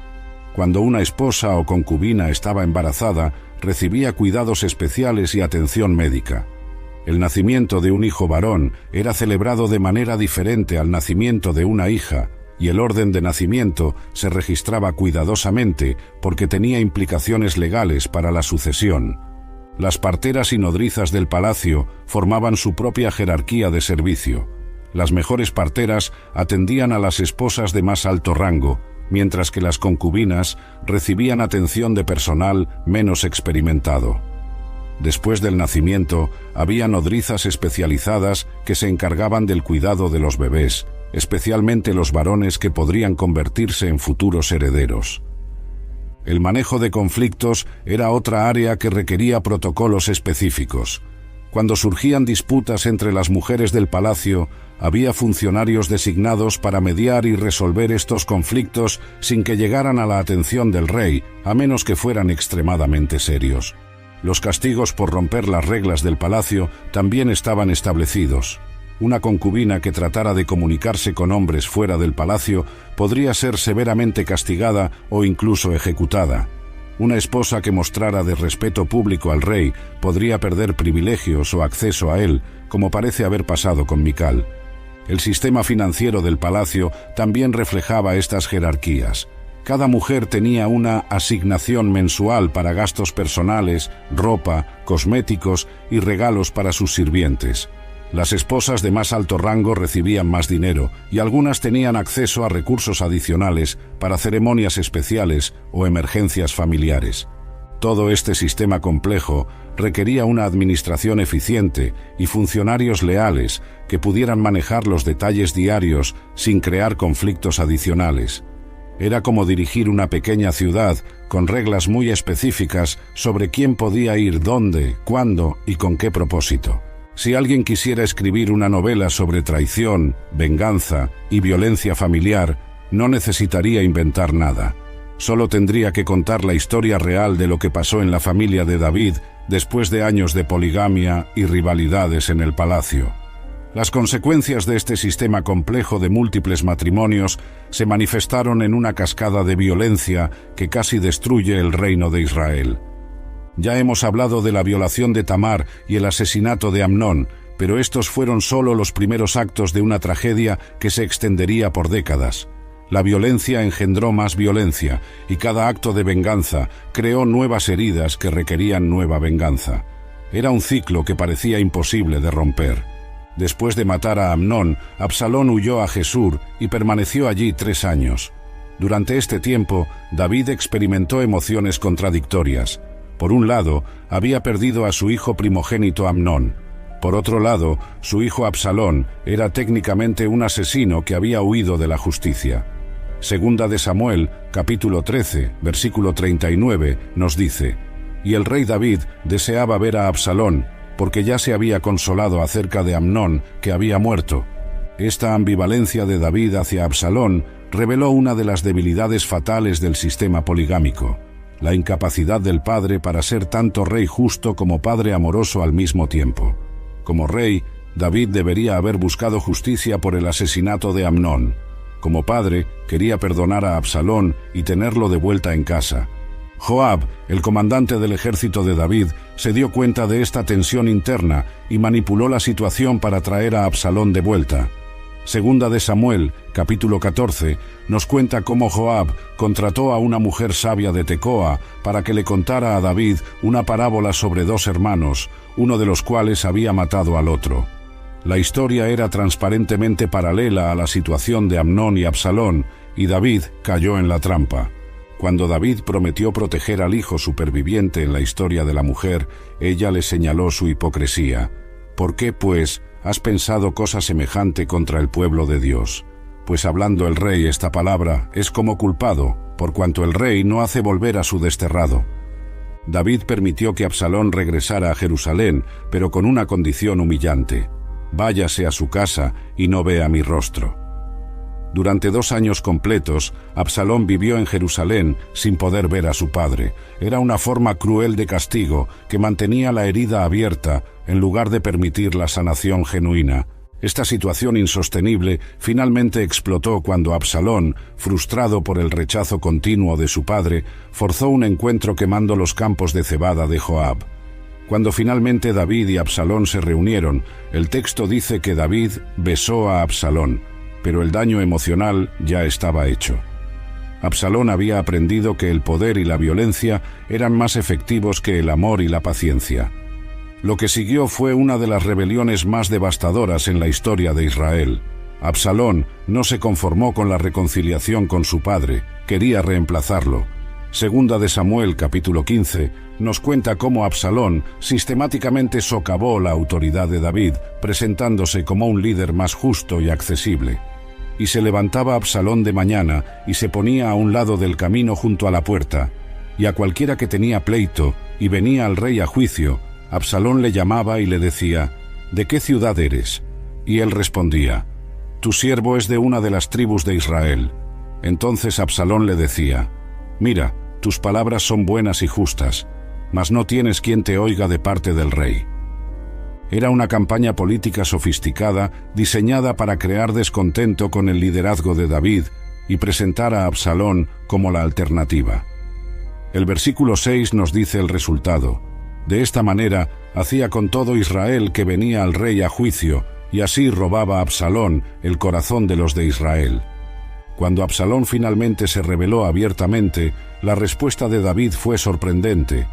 Speaker 1: Cuando una esposa o concubina estaba embarazada, recibía cuidados especiales y atención médica. El nacimiento de un hijo varón era celebrado de manera diferente al nacimiento de una hija, y el orden de nacimiento se registraba cuidadosamente porque tenía implicaciones legales para la sucesión. Las parteras y nodrizas del palacio formaban su propia jerarquía de servicio. Las mejores parteras atendían a las esposas de más alto rango, mientras que las concubinas recibían atención de personal menos experimentado. Después del nacimiento, había nodrizas especializadas que se encargaban del cuidado de los bebés, especialmente los varones que podrían convertirse en futuros herederos. El manejo de conflictos era otra área que requería protocolos específicos. Cuando surgían disputas entre las mujeres del palacio, había funcionarios designados para mediar y resolver estos conflictos sin que llegaran a la atención del rey, a menos que fueran extremadamente serios. Los castigos por romper las reglas del palacio también estaban establecidos. una concubina que tratara de comunicarse con hombres fuera del palacio podría ser severamente castigada o incluso ejecutada. Una esposa que mostrara desrespeto público al rey podría perder privilegios o acceso a él, como parece haber pasado con Mical. El sistema financiero del palacio también reflejaba estas jerarquías. Cada mujer tenía una asignación mensual para gastos personales, ropa, cosméticos y regalos para sus sirvientes. Las esposas de más alto rango recibían más dinero y algunas tenían acceso a recursos adicionales para ceremonias especiales o emergencias familiares. Todo este sistema complejo requería una administración eficiente y funcionarios leales que pudieran manejar los detalles diarios sin crear conflictos adicionales. Era como dirigir una pequeña ciudad con reglas muy específicas sobre quién podía ir dónde, cuándo y con qué propósito. Si alguien quisiera escribir una novela sobre traición, venganza y violencia familiar, no necesitaría inventar nada. Solo tendría que contar la historia real de lo que pasó en la familia de David después de años de poligamia y rivalidades en el palacio. Las consecuencias de este sistema complejo de múltiples matrimonios se manifestaron en una cascada de violencia que casi destruye el reino de Israel. Ya hemos hablado de la violación de Tamar y el asesinato de Amnón, pero estos fueron solo los primeros actos de una tragedia que se extendería por décadas. La violencia engendró más violencia, y cada acto de venganza creó nuevas heridas que requerían nueva venganza. Era un ciclo que parecía imposible de romper. Después de matar a Amnón, Absalón huyó a Gesur y permaneció allí 3 años. Durante este tiempo, David experimentó emociones contradictorias. Por un lado, había perdido a su hijo primogénito Amnón. Por otro lado, su hijo Absalón era técnicamente un asesino que había huido de la justicia. Segunda de Samuel, capítulo 13, versículo 39, nos dice: «Y el rey David deseaba ver a Absalón, porque ya se había consolado acerca de Amnón, que había muerto». Esta ambivalencia de David hacia Absalón reveló una de las debilidades fatales del sistema poligámico: la incapacidad del padre para ser tanto rey justo como padre amoroso al mismo tiempo. Como rey, David debería haber buscado justicia por el asesinato de Amnón. Como padre, quería perdonar a Absalón y tenerlo de vuelta en casa. Joab, el comandante del ejército de David, se dio cuenta de esta tensión interna y manipuló la situación para traer a Absalón de vuelta. Segunda de Samuel, capítulo 14, nos cuenta cómo Joab contrató a una mujer sabia de Tecoa para que le contara a David una parábola sobre 2 hermanos, uno de los cuales había matado al otro. La historia era transparentemente paralela a la situación de Amnón y Absalón, y David cayó en la trampa. Cuando David prometió proteger al hijo superviviente en la historia de la mujer, ella le señaló su hipocresía. ¿Por qué, pues, has pensado cosa semejante contra el pueblo de Dios? Pues hablando el rey esta palabra es como culpado, por cuanto el rey no hace volver a su desterrado. David permitió que Absalón regresara a Jerusalén, pero con una condición humillante: váyase a su casa y no vea mi rostro. Durante 2 años completos, Absalón vivió en Jerusalén sin poder ver a su padre. Era una forma cruel de castigo que mantenía la herida abierta en lugar de permitir la sanación genuina. Esta situación insostenible finalmente explotó cuando Absalón, frustrado por el rechazo continuo de su padre, forzó un encuentro quemando los campos de cebada de Joab. Cuando finalmente David y Absalón se reunieron, el texto dice que David besó a Absalón, pero el daño emocional ya estaba hecho. Absalón había aprendido que el poder y la violencia eran más efectivos que el amor y la paciencia. Lo que siguió fue una de las rebeliones más devastadoras en la historia de Israel. Absalón no se conformó con la reconciliación con su padre, quería reemplazarlo. Segunda de Samuel, capítulo 15, nos cuenta cómo Absalón sistemáticamente socavó la autoridad de David, presentándose como un líder más justo y accesible. Y se levantaba Absalón de mañana y se ponía a un lado del camino junto a la puerta, y a cualquiera que tenía pleito y venía al rey a juicio, Absalón le llamaba y le decía: ¿de qué ciudad eres? Y él respondía: tu siervo es de una de las tribus de Israel. Entonces Absalón le decía: mira, tus palabras son buenas y justas, mas no tienes quien te oiga de parte del rey. Era una campaña política sofisticada diseñada para crear descontento con el liderazgo de David y presentar a Absalón como la alternativa. El versículo 6 nos dice el resultado. De esta manera hacía con todo Israel que venía al rey a juicio, y así robaba a Absalón el corazón de los de Israel. Cuando Absalón finalmente se rebeló abiertamente, la respuesta de David fue sorprendente.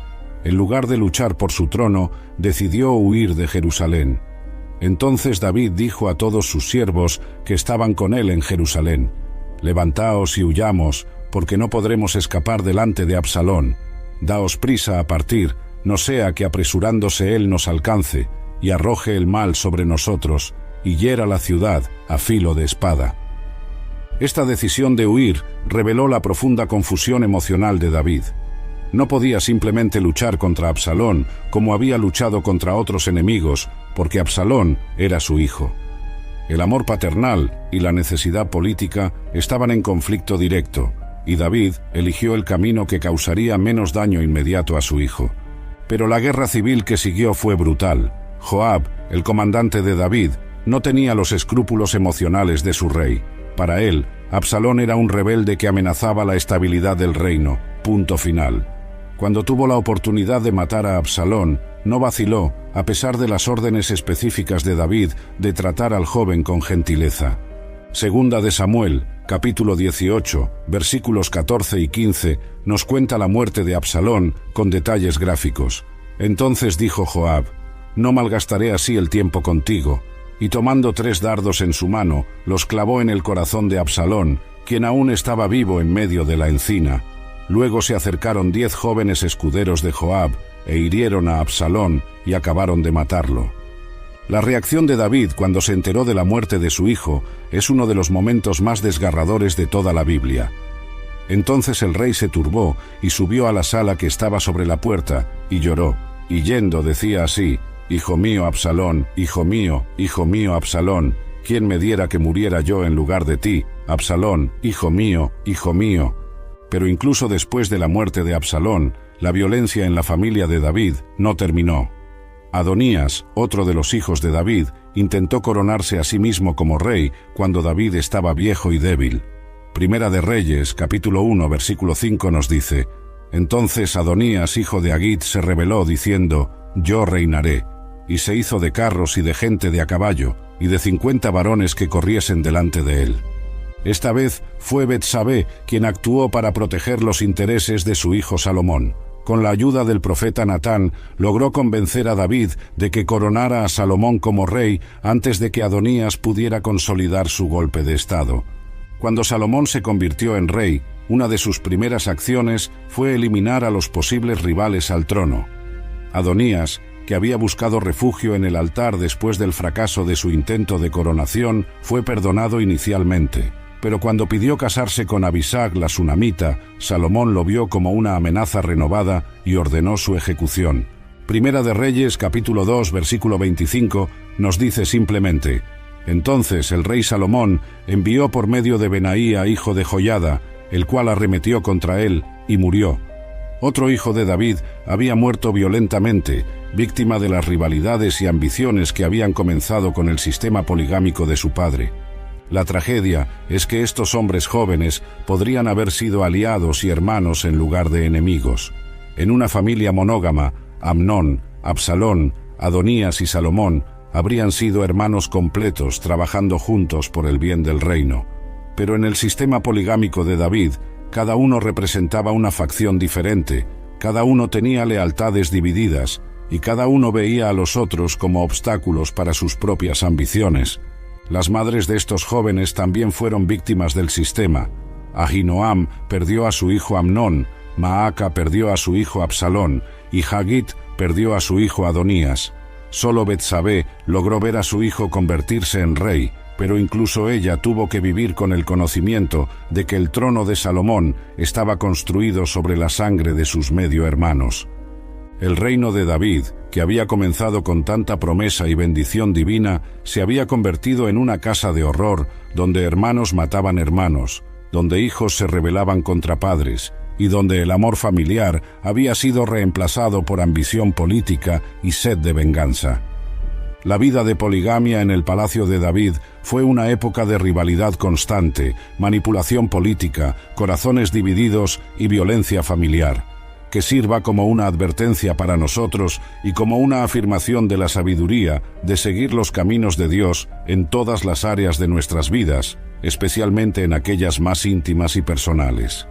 Speaker 1: En lugar de luchar por su trono, decidió huir de Jerusalén. Entonces David dijo a todos sus siervos que estaban con él en Jerusalén: «Levantaos y huyamos, porque no podremos escapar delante de Absalón. Daos prisa a partir, no sea que apresurándose él nos alcance, y arroje el mal sobre nosotros, y hiera la ciudad a filo de espada». Esta decisión de huir reveló la profunda confusión emocional de David. No podía simplemente luchar contra Absalón como había luchado contra otros enemigos, porque Absalón era su hijo. El amor paternal y la necesidad política estaban en conflicto directo, y David eligió el camino que causaría menos daño inmediato a su hijo. Pero la guerra civil que siguió fue brutal. Joab, el comandante de David, no tenía los escrúpulos emocionales de su rey. Para él, Absalón era un rebelde que amenazaba la estabilidad del reino. Punto final. Cuando tuvo la oportunidad de matar a Absalón, no vaciló, a pesar de las órdenes específicas de David de tratar al joven con gentileza. Segunda de Samuel, capítulo 18, versículos 14 y 15, nos cuenta la muerte de Absalón con detalles gráficos. Entonces dijo Joab: «No malgastaré así el tiempo contigo». Y tomando 3 dardos en su mano, los clavó en el corazón de Absalón, quien aún estaba vivo en medio de la encina. Luego se acercaron 10 jóvenes escuderos de Joab e hirieron a Absalón y acabaron de matarlo. La reacción de David cuando se enteró de la muerte de su hijo es uno de los momentos más desgarradores de toda la Biblia. Entonces el rey se turbó y subió a la sala que estaba sobre la puerta y lloró, y yendo decía así: «Hijo mío Absalón, hijo mío Absalón, ¿quién me diera que muriera yo en lugar de ti? Absalón, hijo mío, hijo mío». Pero incluso después de la muerte de Absalón, la violencia en la familia de David no terminó. Adonías, otro de los hijos de David, intentó coronarse a sí mismo como rey cuando David estaba viejo y débil. Primera de Reyes, capítulo 1, versículo 5 nos dice: «Entonces Adonías, hijo de Agit, se rebeló diciendo: Yo reinaré. Y se hizo de carros y de gente de a caballo, y de 50 varones que corriesen delante de él». Esta vez fue Betsabé quien actuó para proteger los intereses de su hijo Salomón. Con la ayuda del profeta Natán, logró convencer a David de que coronara a Salomón como rey antes de que Adonías pudiera consolidar su golpe de estado. Cuando Salomón se convirtió en rey, una de sus primeras acciones fue eliminar a los posibles rivales al trono. Adonías, que había buscado refugio en el altar después del fracaso de su intento de coronación, fue perdonado inicialmente. Pero cuando pidió casarse con Abisag la sunamita, Salomón lo vio como una amenaza renovada y ordenó su ejecución. Primera de Reyes, capítulo 2, versículo 25, nos dice simplemente: «Entonces el rey Salomón envió por medio de Benaía, hijo de Joiada, el cual arremetió contra él y murió». Otro hijo de David había muerto violentamente, víctima de las rivalidades y ambiciones que habían comenzado con el sistema poligámico de su padre. La tragedia es que estos hombres jóvenes podrían haber sido aliados y hermanos en lugar de enemigos. En una familia monógama, Amnón, Absalón, Adonías y Salomón habrían sido hermanos completos trabajando juntos por el bien del reino. Pero en el sistema poligámico de David, cada uno representaba una facción diferente, cada uno tenía lealtades divididas, y cada uno veía a los otros como obstáculos para sus propias ambiciones. Las madres de estos jóvenes también fueron víctimas del sistema. Ahinoam perdió a su hijo Amnón, Maaca perdió a su hijo Absalón, y Hagit perdió a su hijo Adonías. Solo Betsabé logró ver a su hijo convertirse en rey, pero incluso ella tuvo que vivir con el conocimiento de que el trono de Salomón estaba construido sobre la sangre de sus medio hermanos. El reino de David, que había comenzado con tanta promesa y bendición divina, se había convertido en una casa de horror, donde hermanos mataban hermanos, donde hijos se rebelaban contra padres, y donde el amor familiar había sido reemplazado por ambición política y sed de venganza. La vida de poligamia en el palacio de David fue una época de rivalidad constante, manipulación política, corazones divididos y violencia familiar. Que sirva como una advertencia para nosotros y como una afirmación de la sabiduría de seguir los caminos de Dios en todas las áreas de nuestras vidas, especialmente en aquellas más íntimas y personales.